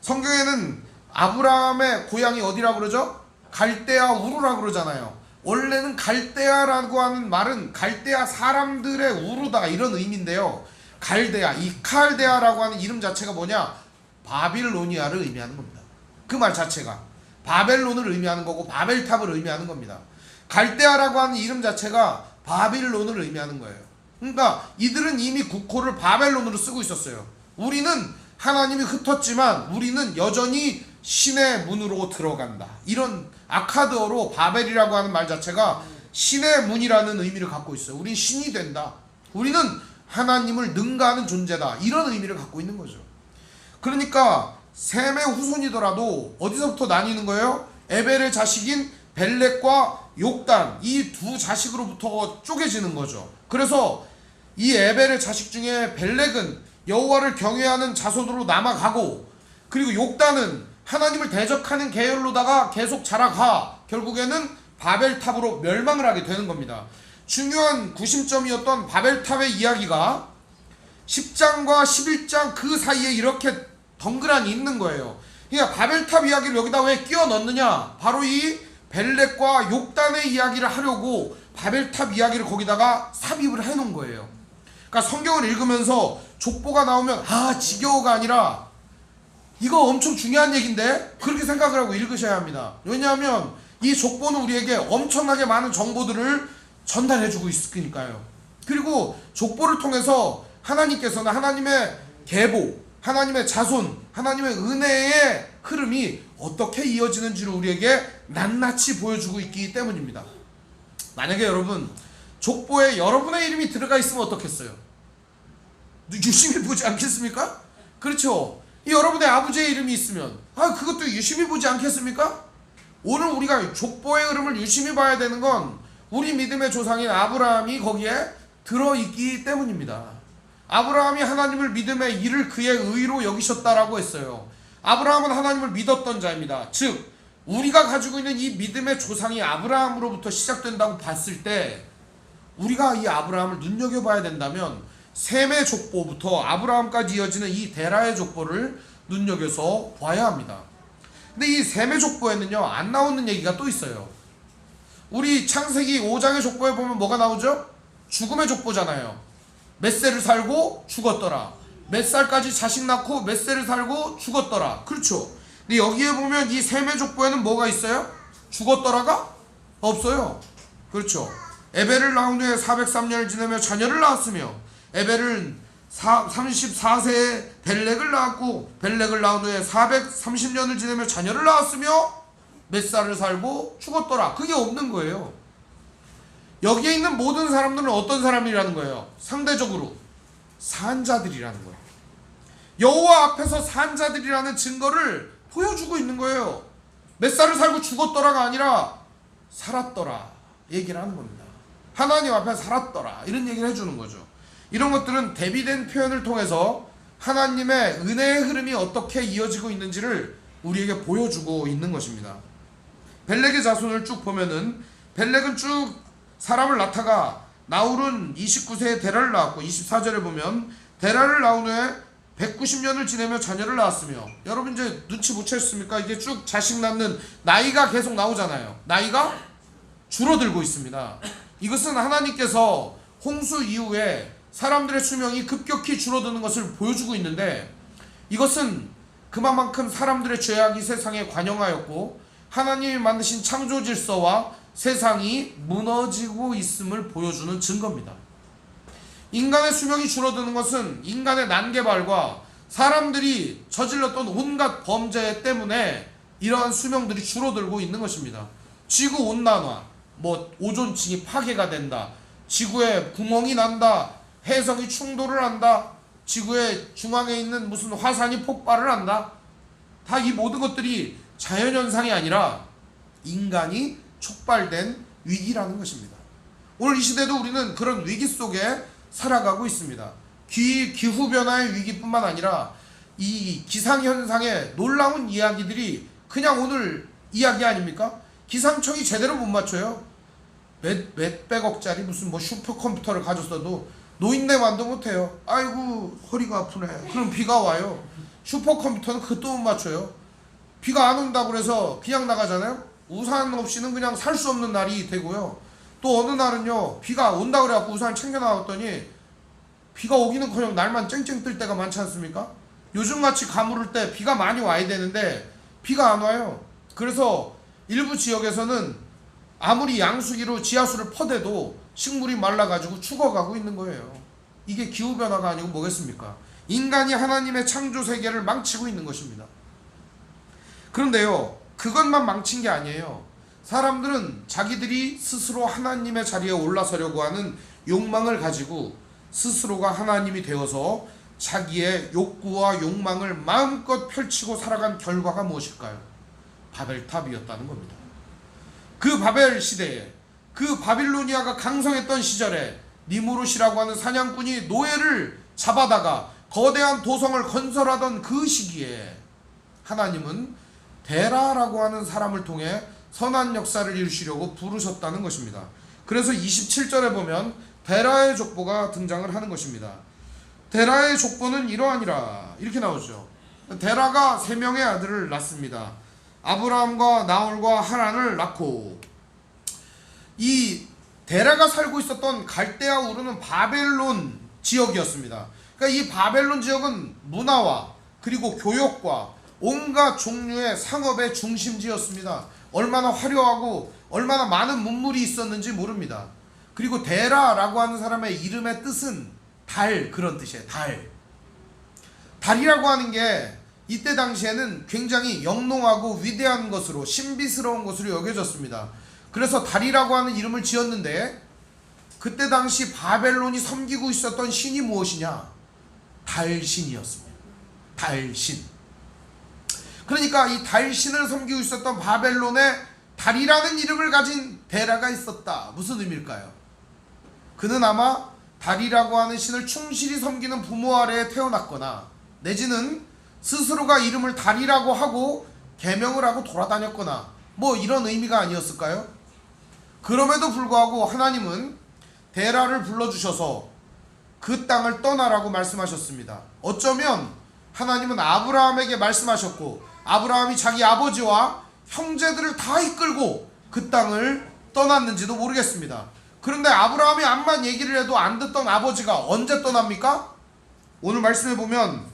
성경에는 아브라함의 고향이 어디라고 그러죠? 갈대아 우르라고 그러잖아요. 원래는 갈대아라고 하는 말은 갈대아 사람들의 우르다 이런 의미인데요. 갈대아, 이 칼데아라고 하는 이름 자체가 뭐냐? 바빌로니아를 의미하는 겁니다. 그 말 자체가 바벨론을 의미하는 거고 바벨탑을 의미하는 겁니다. 갈대아라고 하는 이름 자체가 바빌론을 의미하는 거예요. 그러니까 이들은 이미 국호를 바벨론으로 쓰고 있었어요. 우리는 하나님이 흩었지만 우리는 여전히 신의 문으로 들어간다. 이런 아카드어로 바벨이라고 하는 말 자체가 신의 문이라는 의미를 갖고 있어요. 우린 신이 된다. 우리는 하나님을 능가하는 존재다. 이런 의미를 갖고 있는 거죠. 그러니까 셈의 후손이더라도 어디서부터 나뉘는 거예요? 에벨의 자식인 벨렉과 욕단, 이 두 자식으로부터 쪼개지는 거죠. 그래서 이 에벨의 자식 중에 벨렉은 여호와를 경외하는 자손으로 남아가고, 그리고 욕단은 하나님을 대적하는 계열로다가 계속 자라가 결국에는 바벨탑으로 멸망을 하게 되는 겁니다. 중요한 구심점이었던 바벨탑의 이야기가 10장과 11장 그 사이에 이렇게 덩그러니 있는 거예요. 그러니까 바벨탑 이야기를 여기다 왜 끼워 넣느냐? 바로 이 벨렉과 욕단의 이야기를 하려고 바벨탑 이야기를 거기다가 삽입을 해놓은 거예요. 그러니까 성경을 읽으면서 족보가 나오면 아 지겨워가 아니라 이거 엄청 중요한 얘기인데 그렇게 생각을 하고 읽으셔야 합니다. 왜냐하면 이 족보는 우리에게 엄청나게 많은 정보들을 전달해주고 있으니까요. 그리고 족보를 통해서 하나님께서는 하나님의 계보, 하나님의 자손, 하나님의 은혜의 흐름이 어떻게 이어지는지를 우리에게 낱낱이 보여주고 있기 때문입니다. 만약에 여러분 족보에 여러분의 이름이 들어가 있으면 어떻겠어요? 유심히 보지 않겠습니까? 그렇죠. 이 여러분의 아버지의 이름이 있으면 그것도 유심히 보지 않겠습니까? 오늘 우리가 족보의 흐름을 유심히 봐야 되는 건 우리 믿음의 조상인 아브라함이 거기에 들어있기 때문입니다. 아브라함이 하나님을 믿음의 일을 그의 의로 여기셨다라고 했어요. 아브라함은 하나님을 믿었던 자입니다. 즉 우리가 가지고 있는 이 믿음의 조상이 아브라함으로부터 시작된다고 봤을 때 우리가 이 아브라함을 눈여겨봐야 된다면 셈의 족보부터 아브라함까지 이어지는 이 데라의 족보를 눈여겨서 봐야 합니다. 근데 이 셈의 족보에는요 안 나오는 얘기가 또 있어요. 우리 창세기 5장의 족보에 보면 뭐가 나오죠? 죽음의 족보잖아요. 몇 세를 살고 죽었더라. 몇 살까지 자식 낳고 몇 세를 살고 죽었더라. 그렇죠. 근데 여기에 보면 이 셈의 족보에는 뭐가 있어요? 죽었더라가 없어요. 그렇죠. 에벨을 낳은 후에 403년을 지내며 자녀를 낳았으며, 에벨은 34세에 벨렉을 낳았고, 벨렉을 낳은 후에 430년을 지내며 자녀를 낳았으며 몇 살을 살고 죽었더라. 그게 없는 거예요. 여기에 있는 모든 사람들은 어떤 사람이라는 거예요? 상대적으로 산자들이라는 거예요. 여호와 앞에서 산자들이라는 증거를 보여주고 있는 거예요. 몇 살을 살고 죽었더라가 아니라 살았더라 얘기를 하는 겁니다. 하나님 앞에 살았더라 이런 얘기를 해주는 거죠. 이런 것들은 대비된 표현을 통해서 하나님의 은혜의 흐름이 어떻게 이어지고 있는지를 우리에게 보여주고 있는 것입니다. 벨렉의 자손을 쭉 보면은 벨렉은 쭉 사람을 낳다가 나홀은 29세에 데라를 낳았고, 24절에 보면 데라를 낳은 후에 190년을 지내며 자녀를 낳았으며, 여러분 이제 눈치 못 채셨습니까? 이게 쭉 자식 낳는 나이가 계속 나오잖아요. 나이가 줄어들고 있습니다. 이것은 하나님께서 홍수 이후에 사람들의 수명이 급격히 줄어드는 것을 보여주고 있는데, 이것은 그만큼 사람들의 죄악이 세상에 관영하였고 하나님이 만드신 창조 질서와 세상이 무너지고 있음을 보여주는 증거입니다. 인간의 수명이 줄어드는 것은 인간의 난개발과 사람들이 저질렀던 온갖 범죄 때문에 이러한 수명들이 줄어들고 있는 것입니다. 지구온난화, 오존층이 파괴가 된다, 지구에 구멍이 난다, 해성이 충돌을 한다, 지구의 중앙에 있는 무슨 화산이 폭발을 한다. 다 이 모든 것들이 자연현상이 아니라 인간이 촉발된 위기라는 것입니다. 오늘 이 시대도 우리는 그런 위기 속에 살아가고 있습니다. 기후변화의 위기뿐만 아니라 이 기상현상의 놀라운 이야기들이 그냥 오늘 이야기 아닙니까? 기상청이 제대로 못 맞춰요. 몇백억짜리 무슨 슈퍼컴퓨터를 가졌어도 노인네만도 못해요. 아이고 허리가 아프네. 그럼 비가 와요. 슈퍼컴퓨터는 그것도 못 맞춰요. 비가 안 온다고 그래서 그냥 나가잖아요. 우산 없이는 그냥 살 수 없는 날이 되고요. 또 어느 날은요 비가 온다 그래갖고 우산 챙겨 나왔더니 비가 오기는커녕 날만 쨍쨍 뜰 때가 많지 않습니까? 요즘같이 가물을 때 비가 많이 와야 되는데 비가 안 와요. 그래서 일부 지역에서는 아무리 양수기로 지하수를 퍼대도 식물이 말라가지고 죽어가고 있는 거예요. 이게 기후변화가 아니고 뭐겠습니까? 인간이 하나님의 창조 세계를 망치고 있는 것입니다. 그런데요, 그것만 망친 게 아니에요. 사람들은 자기들이 스스로 하나님의 자리에 올라서려고 하는 욕망을 가지고 스스로가 하나님이 되어서 자기의 욕구와 욕망을 마음껏 펼치고 살아간 결과가 무엇일까요? 바벨탑이었다는 겁니다. 그 바벨 시대에, 그 바빌로니아가 강성했던 시절에 니무롯이라고 하는 사냥꾼이 노예를 잡아다가 거대한 도성을 건설하던 그 시기에 하나님은 데라라고 하는 사람을 통해 선한 역사를 이루시려고 부르셨다는 것입니다. 그래서 27절에 보면 데라의 족보가 등장을 하는 것입니다. 데라의 족보는 이러하니라 이렇게 나오죠. 데라가 3명의 아들을 낳습니다. 아브라함과 나홀과 하란을 낳고, 이 데라가 살고 있었던 갈대아 우르는 바벨론 지역이었습니다. 그러니까 이 바벨론 지역은 문화와 그리고 교역과 온갖 종류의 상업의 중심지였습니다. 얼마나 화려하고 얼마나 많은 문물이 있었는지 모릅니다. 그리고 데라라고 하는 사람의 이름의 뜻은 달, 그런 뜻이에요. 달이라고 하는 게 이때 당시에는 굉장히 영롱하고 위대한 것으로, 신비스러운 것으로 여겨졌습니다. 그래서 달이라고 하는 이름을 지었는데, 그때 당시 바벨론이 섬기고 있었던 신이 무엇이냐? 달신이었습니다. 달신. 그러니까 이 달신을 섬기고 있었던 바벨론에 달이라는 이름을 가진 데라가 있었다. 무슨 의미일까요? 그는 아마 달이라고 하는 신을 충실히 섬기는 부모 아래에 태어났거나, 내지는 스스로가 이름을 달이라고 하고 계명을 하고 돌아다녔거나, 뭐 이런 의미가 아니었을까요? 그럼에도 불구하고 하나님은 데라를 불러주셔서 그 땅을 떠나라고 말씀하셨습니다. 어쩌면 하나님은 아브라함에게 말씀하셨고, 아브라함이 자기 아버지와 형제들을 다 이끌고 그 땅을 떠났는지도 모르겠습니다. 그런데 아브라함이 암만 얘기를 해도 안 듣던 아버지가 언제 떠납니까? 오늘 말씀해 보면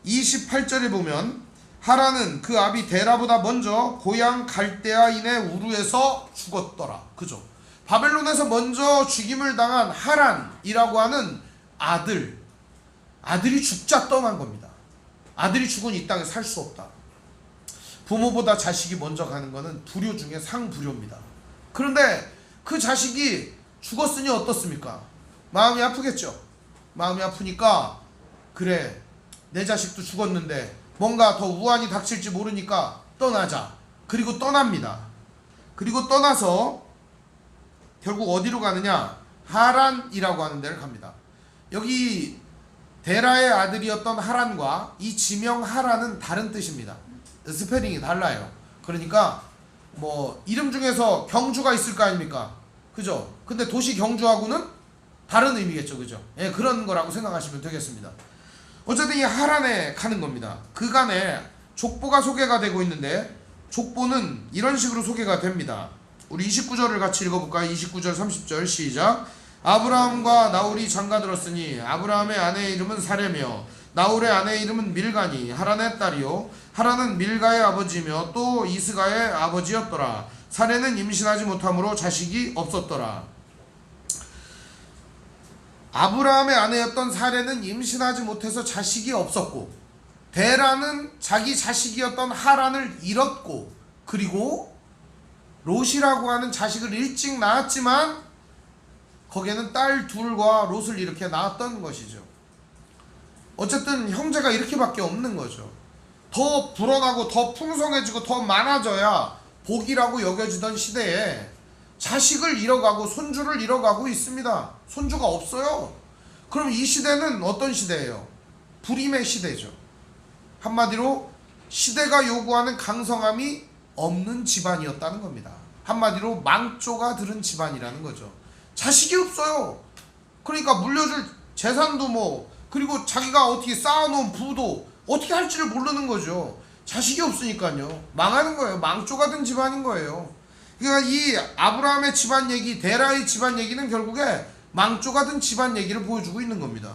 28절에 보면 하란은 그 아비 데라보다 먼저 고향 갈대아인의 우르에서 죽었더라. 그죠? 바벨론에서 먼저 죽임을 당한 하란이라고 하는 아들이 죽자 떠난 겁니다. 아들이 죽은 이 땅에 살 수 없다. 부모보다 자식이 먼저 가는 것은 불효 중에 상불효입니다. 그런데 그 자식이 죽었으니 어떻습니까? 마음이 아프겠죠. 마음이 아프니까, 그래, 내 자식도 죽었는데 뭔가 더 우환이 닥칠지 모르니까 떠나자. 그리고 떠납니다. 그리고 떠나서 결국 어디로 가느냐? 하란이라고 하는 데를 갑니다. 여기 데라의 아들이었던 하란과 이 지명 하란은 다른 뜻입니다. 스페링이 달라요. 그러니까 뭐 이름 중에서 경주가 있을 거 아닙니까? 그죠? 근데 도시 경주하고는 다른 의미겠죠. 그죠? 예, 그런 거라고 생각하시면 되겠습니다. 어쨌든 이 하란에 가는 겁니다. 그간에 족보가 소개가 되고 있는데, 족보는 이런 식으로 소개가 됩니다. 우리 29절을 같이 읽어볼까요? 29절 30절 시작. 아브라함과 나홀이 장가들었으니 아브라함의 아내의 이름은 사레며 나홀의 아내의 이름은 밀가니 하란의 딸이요 하란은 밀가의 아버지며 또 이스가의 아버지였더라. 사레는 임신하지 못함으로 자식이 없었더라. 아브라함의 아내였던 사레는 임신하지 못해서 자식이 없었고, 데라는 자기 자식이었던 하란을 잃었고, 그리고 롯이라고 하는 자식을 일찍 낳았지만 거기에는 딸 둘과 롯을 이렇게 낳았던 것이죠. 어쨌든 형제가 이렇게밖에 없는 거죠. 더 불어나고 더 풍성해지고 더 많아져야 복이라고 여겨지던 시대에 자식을 잃어가고 손주를 잃어가고 있습니다. 손주가 없어요. 그럼 이 시대는 어떤 시대예요? 불임의 시대죠. 한마디로 시대가 요구하는 강성함이 없는 집안이었다는 겁니다. 한마디로 망조가 들은 집안이라는 거죠. 자식이 없어요. 그러니까 물려줄 재산도 뭐, 그리고 자기가 어떻게 쌓아놓은 부도 어떻게 할지를 모르는 거죠. 자식이 없으니까요. 망하는 거예요. 망조가 든 집안인 거예요. 그러니까 이 아브라함의 집안 얘기, 데라의 집안 얘기는 결국에 망조가 든 집안 얘기를 보여주고 있는 겁니다.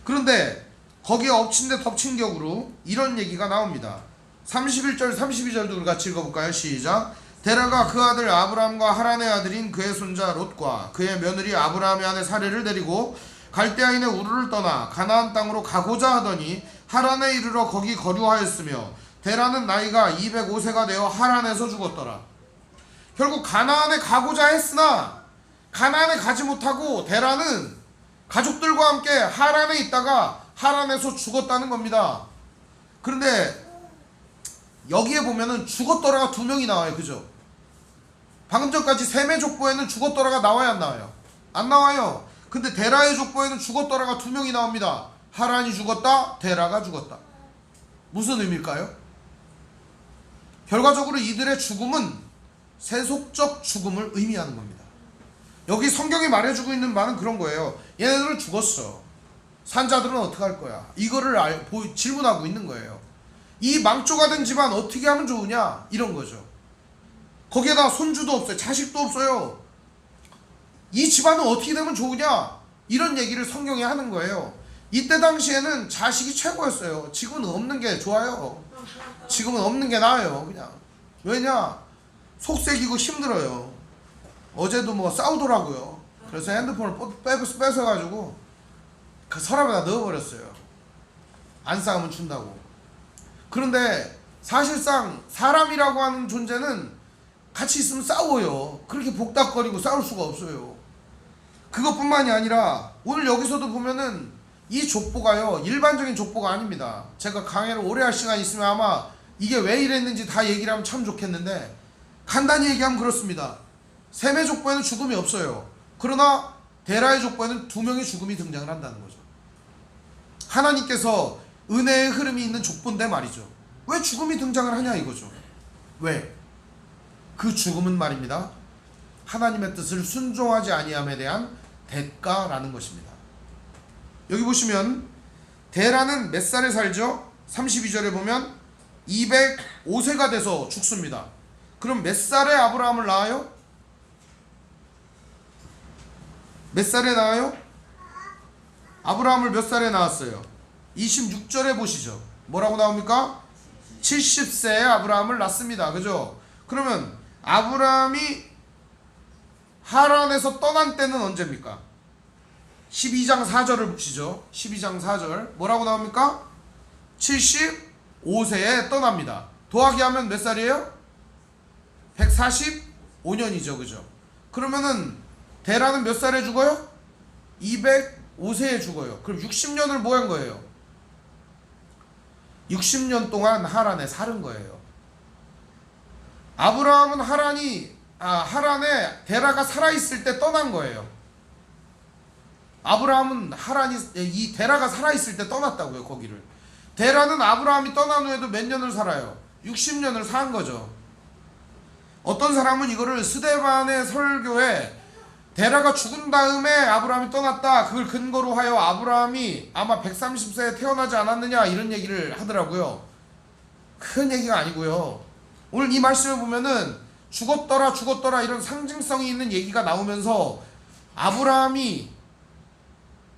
그런데 거기에 엎친 데 덮친 격으로 이런 얘기가 나옵니다. 31절 32절도 우리 같이 읽어볼까요? 시작. 데라가 그 아들 아브람과 하란의 아들인 그의 손자 롯과 그의 며느리 아브라함의 아내 사레를 데리고 갈대아인의 우르를 떠나 가나안 땅으로 가고자 하더니 하란에 이르러 거기 거류하였으며 데라는 나이가 205세가 되어 하란에서 죽었더라. 결국 가나안에 가고자 했으나 가나안에 가지 못하고 데라는 가족들과 함께 하란에 있다가 하란에서 죽었다는 겁니다. 그런데 여기에 보면은 죽었더라가 2명이 나와요. 그죠? 방금 전까지 셈의 족보에는 죽었더라가 나와야 안 나와요? 안 나와요. 근데 데라의 족보에는 죽었더라가 2명이 나옵니다. 하란이 죽었다, 데라가 죽었다. 무슨 의미일까요? 결과적으로 이들의 죽음은 세속적 죽음을 의미하는 겁니다. 여기 성경이 말해주고 있는 말은 그런 거예요. 얘네들은 죽었어. 산자들은 어떻게 할 거야? 이거를 질문하고 있는 거예요. 이 망조가 된 집안 어떻게 하면 좋으냐? 이런 거죠. 거기에다 손주도 없어요. 자식도 없어요. 이 집안은 어떻게 되면 좋으냐? 이런 얘기를 성경이 하는 거예요. 이때 당시에는 자식이 최고였어요. 지금은 없는 게 좋아요. 지금은 없는 게 나아요. 그냥. 왜냐? 속색이고 힘들어요. 어제도 뭐 싸우더라고요. 그래서 핸드폰을 뺏어가지고 그 서랍에다 넣어버렸어요. 안 싸우면 준다고. 그런데 사실상 사람이라고 하는 존재는 같이 있으면 싸워요. 그렇게 복닥거리고 싸울 수가 없어요. 그것뿐만이 아니라 오늘 여기서도 보면은 이 족보가요, 일반적인 족보가 아닙니다. 제가 강의를 오래 할 시간이 있으면 아마 이게 왜 이랬는지 다 얘기를 하면 참 좋겠는데, 간단히 얘기하면 그렇습니다. 셈의 족보에는 죽음이 없어요. 그러나 데라의 족보에는 2명의 죽음이 등장을 한다는 거죠. 하나님께서 은혜의 흐름이 있는 족보인데 말이죠. 왜 죽음이 등장을 하냐 이거죠. 왜? 그 죽음은 말입니다, 하나님의 뜻을 순종하지 아니함에 대한 대가라는 것입니다. 여기 보시면 데라는 몇 살에 살죠? 32절에 보면 205세가 돼서 죽습니다. 그럼 몇 살에 아브라함을 낳아요? 몇 살에 낳아요? 아브라함을 몇 살에 낳았어요? 26절에 보시죠. 뭐라고 나옵니까? 70세에 아브라함을 낳습니다. 그죠? 그러면 아브라함이 하란에서 떠난 때는 언제입니까? 12장 4절을 보시죠. 12장 4절 뭐라고 나옵니까? 75세에 떠납니다. 더하기 하면 몇 살이에요? 145년이죠. 그죠? 그러면은 데라는 몇 살에 죽어요? 205세에 죽어요. 그럼 60년을 뭐 한 거예요? 60년 동안 하란에 사는 거예요. 아브라함은 하란에 데라가 살아있을 때 떠난 거예요. 아브라함은 이 데라가 살아있을 때 떠났다고요. 거기를. 데라는 아브라함이 떠난 후에도 몇 년을 살아요? 60년을 산 거죠. 어떤 사람은 이거를 스데반의 설교에 데라가 죽은 다음에 아브라함이 떠났다, 그걸 근거로 하여 아브라함이 아마 130세에 태어나지 않았느냐 이런 얘기를 하더라고요. 큰 얘기가 아니고요. 오늘 이 말씀을 보면은 죽었더라 이런 상징성이 있는 얘기가 나오면서 아브라함이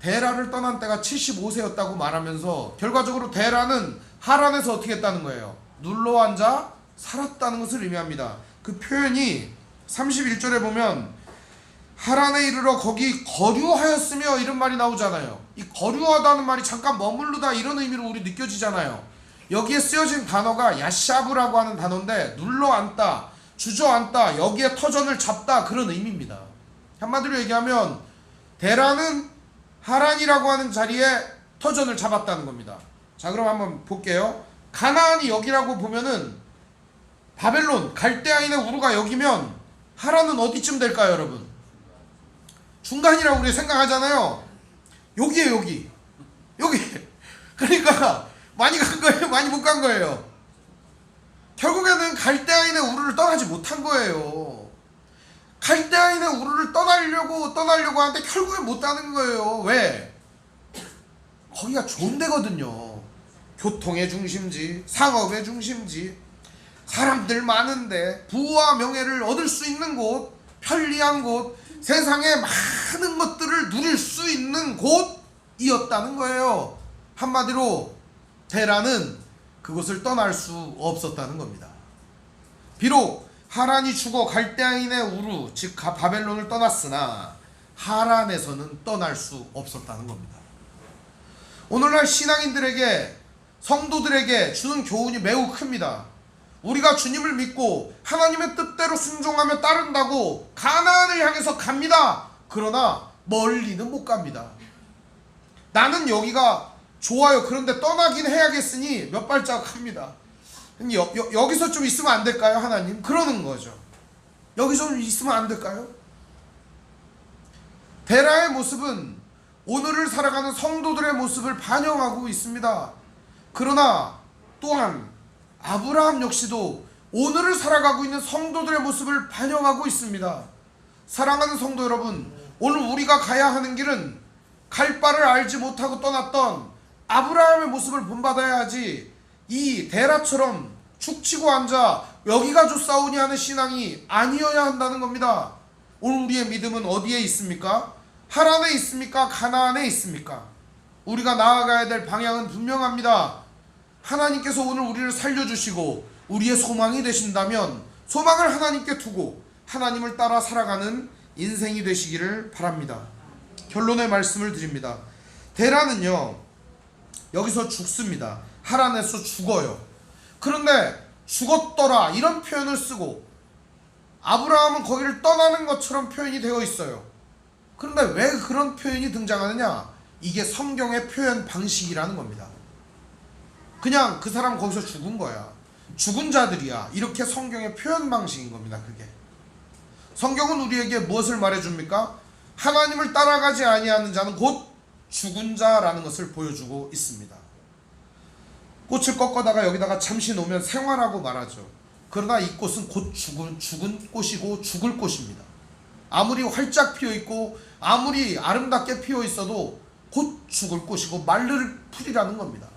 데라를 떠난 때가 75세였다고 말하면서 결과적으로 데라는 하란에서 어떻게 했다는 거예요? 눌러앉아 살았다는 것을 의미합니다. 그 표현이 31절에 보면 하란에 이르러 거기 거류하였으며 이런 말이 나오잖아요. 이 거류하다는 말이 잠깐 머무르다 이런 의미로 우리 느껴지잖아요. 여기에 쓰여진 단어가 야샤브라고 하는 단어인데 눌러앉다, 주저앉다, 여기에 터전을 잡다 그런 의미입니다. 한마디로 얘기하면 데라는 하란이라고 하는 자리에 터전을 잡았다는 겁니다. 자, 그럼 한번 볼게요. 가나안이 여기라고 보면은 바벨론, 갈대아인의 우르가 여기면 하란은 어디쯤 될까요, 여러분? 중간이라고 우리 생각하잖아요. 여기에요, 여기. 그러니까 많이 간 거예요, 많이 못 간 거예요. 결국에는 갈대아인의 우르를 떠나지 못한 거예요. 갈대아인의 우르를 떠나려고 하는데 결국에 못 가는 거예요. 왜? 거기가 좋은 데거든요. 교통의 중심지, 상업의 중심지, 사람들 많은데 부와 명예를 얻을 수 있는 곳, 편리한 곳, 세상의 많은 것들을 누릴 수 있는 곳이었다는 거예요. 한마디로 데라는 그곳을 떠날 수 없었다는 겁니다. 비록 하란이 죽어 갈대아인의 우루 즉 바벨론을 떠났으나 하란에서는 떠날 수 없었다는 겁니다. 오늘날 신앙인들에게, 성도들에게 주는 교훈이 매우 큽니다. 우리가 주님을 믿고 하나님의 뜻대로 순종하며 따른다고 가나안을 향해서 갑니다. 그러나 멀리는 못 갑니다. 나는 여기가 좋아요. 그런데 떠나긴 해야겠으니 몇 발자국 합니다. 여기서 좀 있으면 안 될까요, 하나님? 그러는 거죠. 여기서 좀 있으면 안 될까요? 데라의 모습은 오늘을 살아가는 성도들의 모습을 반영하고 있습니다. 그러나 또한 아브라함 역시도 오늘을 살아가고 있는 성도들의 모습을 반영하고 있습니다. 사랑하는 성도 여러분, 오늘 우리가 가야 하는 길은 갈 바를 알지 못하고 떠났던 아브라함의 모습을 본받아야 하지, 이 데라처럼 축치고 앉아 여기가 좋사오니 하는 신앙이 아니어야 한다는 겁니다. 오늘 우리의 믿음은 어디에 있습니까? 하란에 있습니까? 가나안에 있습니까? 우리가 나아가야 될 방향은 분명합니다. 하나님께서 오늘 우리를 살려주시고 우리의 소망이 되신다면 소망을 하나님께 두고 하나님을 따라 살아가는 인생이 되시기를 바랍니다. 결론의 말씀을 드립니다. 데라는요, 여기서 죽습니다. 하란에서 죽어요. 그런데 죽었더라 이런 표현을 쓰고 아브라함은 거기를 떠나는 것처럼 표현이 되어 있어요. 그런데 왜 그런 표현이 등장하느냐? 이게 성경의 표현 방식이라는 겁니다. 그냥 그 사람 거기서 죽은 거야, 죽은 자들이야, 이렇게 성경의 표현 방식인 겁니다. 그게 성경은 우리에게 무엇을 말해줍니까? 하나님을 따라가지 아니하는 자는 곧 죽은 자라는 것을 보여주고 있습니다. 꽃을 꺾어다가 여기다가 잠시 놓으면 생화라고 말하죠. 그러나 이 꽃은 곧 죽은 꽃이고 죽을 꽃입니다. 아무리 활짝 피어있고 아무리 아름답게 피어있어도 곧 죽을 꽃이고 마를 풀이라는 겁니다.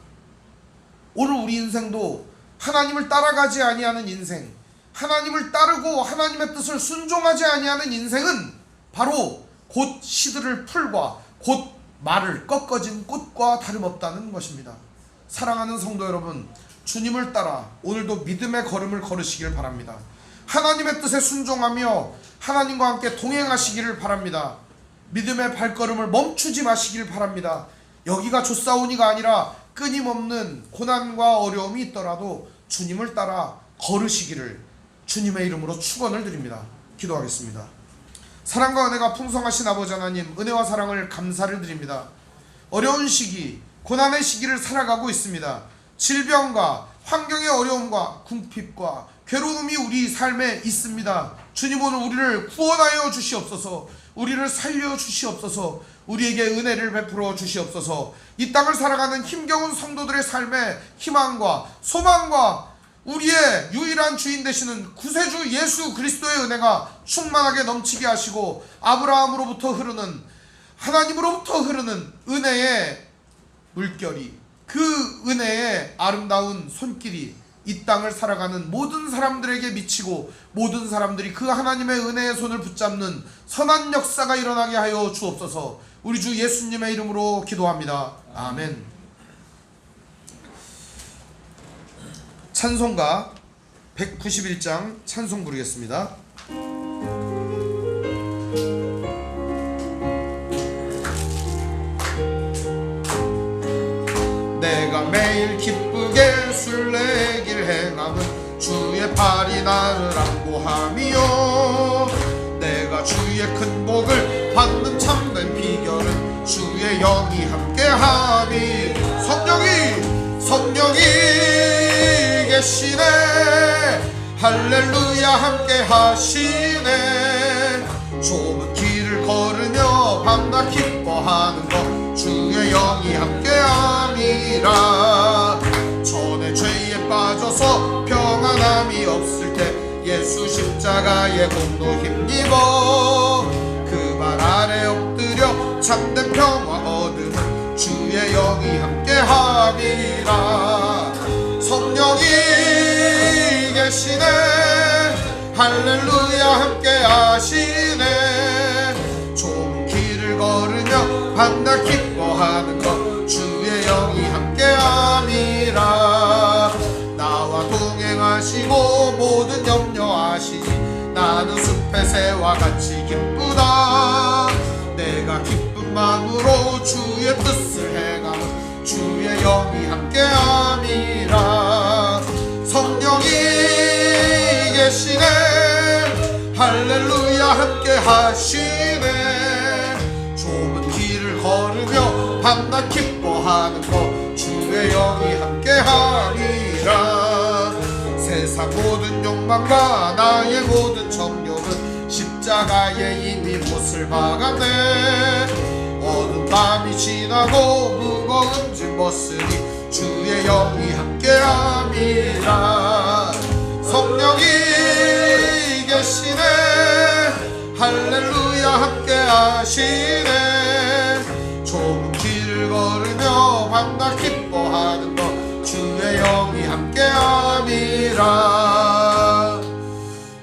오늘 우리 인생도 하나님을 따라가지 아니하는 인생, 하나님을 따르고 하나님의 뜻을 순종하지 아니하는 인생은 바로 곧 시들을 풀과 곧 말을 꺾어진 꽃과 다름없다는 것입니다. 사랑하는 성도 여러분, 주님을 따라 오늘도 믿음의 걸음을 걸으시길 바랍니다. 하나님의 뜻에 순종하며 하나님과 함께 동행하시기를 바랍니다. 믿음의 발걸음을 멈추지 마시길 바랍니다. 여기가 좋사오니가 아니라 끊임없는 고난과 어려움이 있더라도 주님을 따라 걸으시기를 주님의 이름으로 축원을 드립니다. 기도하겠습니다. 사랑과 은혜가 풍성하신 아버지 하나님, 은혜와 사랑을 감사를 드립니다. 어려운 시기, 고난의 시기를 살아가고 있습니다. 질병과 환경의 어려움과 궁핍과 괴로움이 우리 삶에 있습니다. 주님, 오늘 우리를 구원하여 주시옵소서. 우리를 살려 주시옵소서. 우리에게 은혜를 베풀어 주시옵소서. 이 땅을 살아가는 힘겨운 성도들의 삶에 희망과 소망과 우리의 유일한 주인 되시는 구세주 예수 그리스도의 은혜가 충만하게 넘치게 하시고 아브라함으로부터 흐르는, 하나님으로부터 흐르는 은혜의 물결이, 그 은혜의 아름다운 손길이 이 땅을 살아가는 모든 사람들에게 미치고 모든 사람들이 그 하나님의 은혜의 손을 붙잡는 선한 역사가 일어나게 하여 주옵소서. 우리 주 예수님의 이름으로 기도합니다. 아멘. 찬송가 191장 찬송 부르겠습니다. 내가 매일 기쁘게 술래길 행함은 주의 팔이 나를 안보함이요, 내가 주의 큰 복을 받는 참된 비결은 주의 영이 함께함이. 성령이 계시네, 할렐루야 함께 하시네. 좁은 길을 걸으며 밤낮 기뻐하는 것 주의 영이 함께함이라. 전에 죄에 빠져서 평안함이 없을 때 예수 십자가의 공로 힘입어 그 발 아래 엎드려 참된 평화 얻으면 주의 영이 함께함이라. 성령이 계시네, 할렐루야 함께 하시네. 좁은 길을 걸으며 밤낮 기뻐하는 것 주의 영이 함께함이라. 나와 동행하시고 모든 염려 아시니 새와 같이 기쁘다. 내가 기쁜 마음으로 주의 뜻을 행하면 주의 영이 함께함이라. 성령이 계시네 할렐루야 함께 하시네. 좁은 길을 걸으며 밤낮 기뻐하는 것 주의 영이 함께하리라. 세상 모든 욕망과 나의 모든 정욕은 십자가에 이미 못을 박았네. 어두운 밤이 지나고 무거운 짐 벗으니 주의 영이 함께함이라. 성령이 계시네 할렐루야 함께 하시네. 좁은 길을 걸으며 밤낮 기뻐하는 것 주의 영이 함께함이라.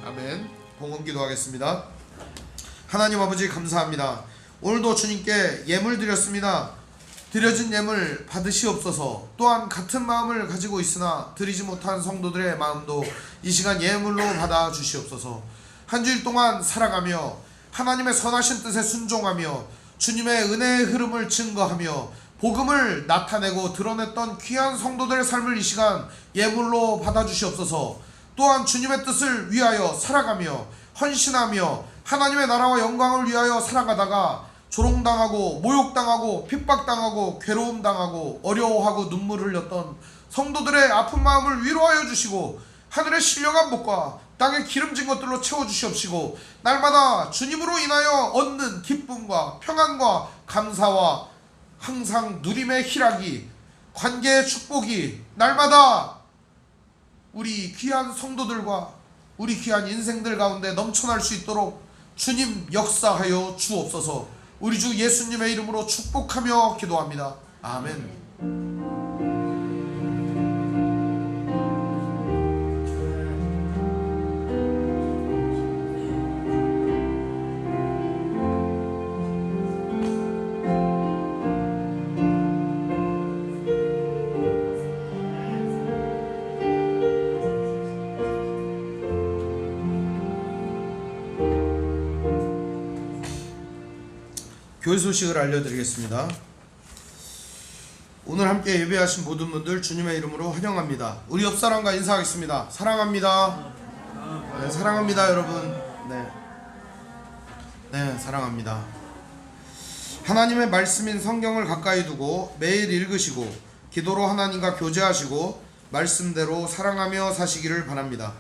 아멘. 봉헌기도 하겠습니다. 하나님 아버지 감사합니다. 오늘도 주님께 예물 드렸습니다. 드려진 예물 받으시옵소서. 또한 같은 마음을 가지고 있으나 드리지 못한 성도들의 마음도 이 시간 예물로 받아 주시옵소서. 한 주일 동안 살아가며 하나님의 선하신 뜻에 순종하며 주님의 은혜의 흐름을 증거하며 복음을 나타내고 드러냈던 귀한 성도들의 삶을 이 시간 예물로 받아 주시옵소서. 또한 주님의 뜻을 위하여 살아가며 헌신하며 하나님의 나라와 영광을 위하여 살아가다가 조롱당하고 모욕당하고 핍박당하고 괴로움당하고 어려워하고 눈물 흘렸던 성도들의 아픈 마음을 위로하여 주시고 하늘의 신령한 복과 땅의 기름진 것들로 채워주시옵시고 날마다 주님으로 인하여 얻는 기쁨과 평안과 감사와 항상 누림의 희락이 관계의 축복이 날마다 우리 귀한 성도들과 우리 귀한 인생들 가운데 넘쳐날 수 있도록 주님 역사하여 주옵소서. 우리 주 예수님의 이름으로 축복하며 기도합니다. 아멘. 교회 소식을 알려드리겠습니다. 오늘 함께 예배하신 모든 분들 주님의 이름으로 환영합니다. 우리 옆사람과 인사하겠습니다. 사랑합니다. 네, 사랑합니다 여러분. 네, 사랑합니다. 하나님의 말씀인 성경을 가까이 두고 매일 읽으시고 기도로 하나님과 교제하시고 말씀대로 사랑하며 사시기를 바랍니다.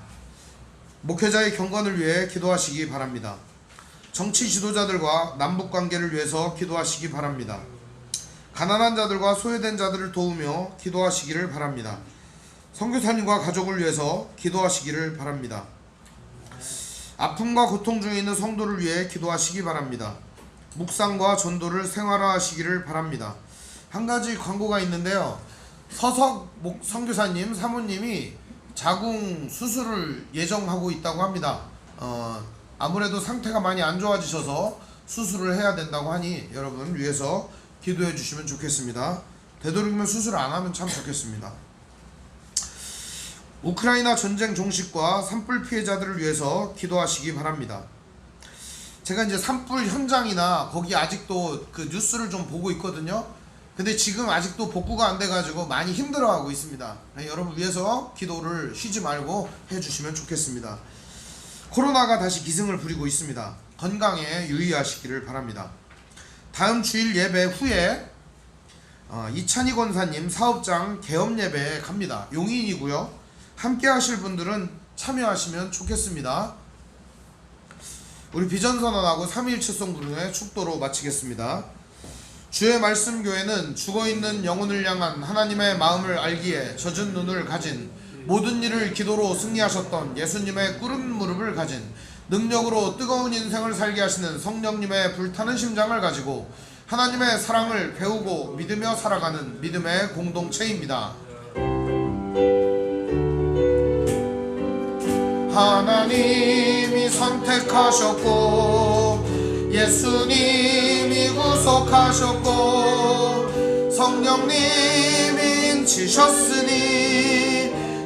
목회자의 경건을 위해 기도하시기 바랍니다. 정치 지도자들과 남북관계를 위해서 기도하시기 바랍니다. 가난한 자들과 소외된 자들을 도우며 기도하시기를 바랍니다. 선교사님과 가족을 위해서 기도하시기를 바랍니다. 아픔과 고통 중에 있는 성도를 위해 기도하시기 바랍니다. 묵상과 전도를 생활화하시기를 바랍니다. 한 가지 광고가 있는데요. 서석 선교사님 사모님이 자궁 수술을 예정하고 있다고 합니다. 아무래도 상태가 많이 안 좋아지셔서 수술을 해야 된다고 하니 여러분 위해서 기도해 주시면 좋겠습니다. 되도록이면 수술 안 하면 참 좋겠습니다. 우크라이나 전쟁 종식과 산불 피해자들을 위해서 기도하시기 바랍니다. 제가 이제 산불 현장이나 거기 아직도 그 뉴스를 좀 보고 있거든요. 근데 지금 아직도 복구가 안 돼가지고 많이 힘들어하고 있습니다. 여러분 위해서 기도를 쉬지 말고 해주시면 좋겠습니다. 코로나가 다시 기승을 부리고 있습니다. 건강에 유의하시기를 바랍니다. 다음 주일 예배 후에 이찬희 권사님 사업장 개업 예배에 갑니다. 용인이고요. 함께 하실 분들은 참여하시면 좋겠습니다. 우리 비전선언하고 3.1 7성부름의 축도로 마치겠습니다. 주의 말씀 교회는 죽어있는 영혼을 향한 하나님의 마음을 알기에 젖은 눈을 가진 모든 일을 기도로 승리하셨던 예수님의 꿇은 무릎을 가진 능력으로 뜨거운 인생을 살게 하시는 성령님의 불타는 심장을 가지고 하나님의 사랑을 배우고 믿으며 살아가는 믿음의 공동체입니다. 하나님이 선택하셨고 예수님이 구속하셨고 성령님이 인치셨으니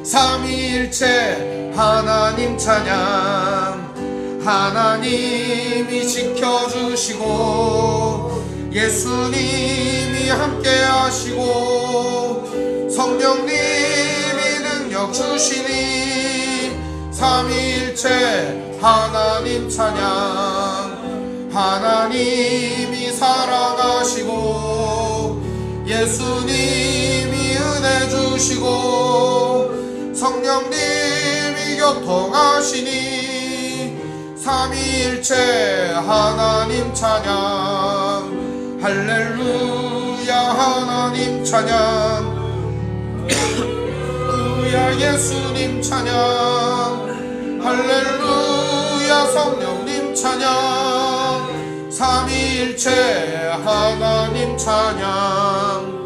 삼위일체 하나님 찬양 하나님이 지켜주시고 예수님이 함께하시고 성령님이 능력 주시니 삼위일체 하나님 찬양. 하나님이 사랑하시고 예수님이 은혜 주시고 성령님이 교통하시니 삼위일체 하나님 찬양. 할렐루야 하나님 찬양. 할렐루야 예수님 찬양. 할렐루야 성령님 찬양. 삼위일체 하나님 찬양.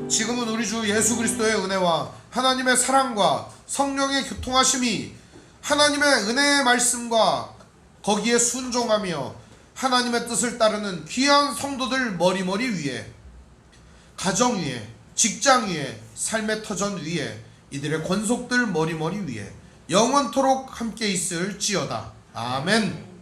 지금은 우리 주 예수 그리스도의 은혜와 하나님의 사랑과 성령의 교통하심이 하나님의 은혜의 말씀과 거기에 순종하며 하나님의 뜻을 따르는 귀한 성도들 머리머리 위에, 가정 위에, 직장 위에, 삶의 터전 위에, 이들의 권속들 머리머리 위에 영원토록 함께 있을지어다. 아멘.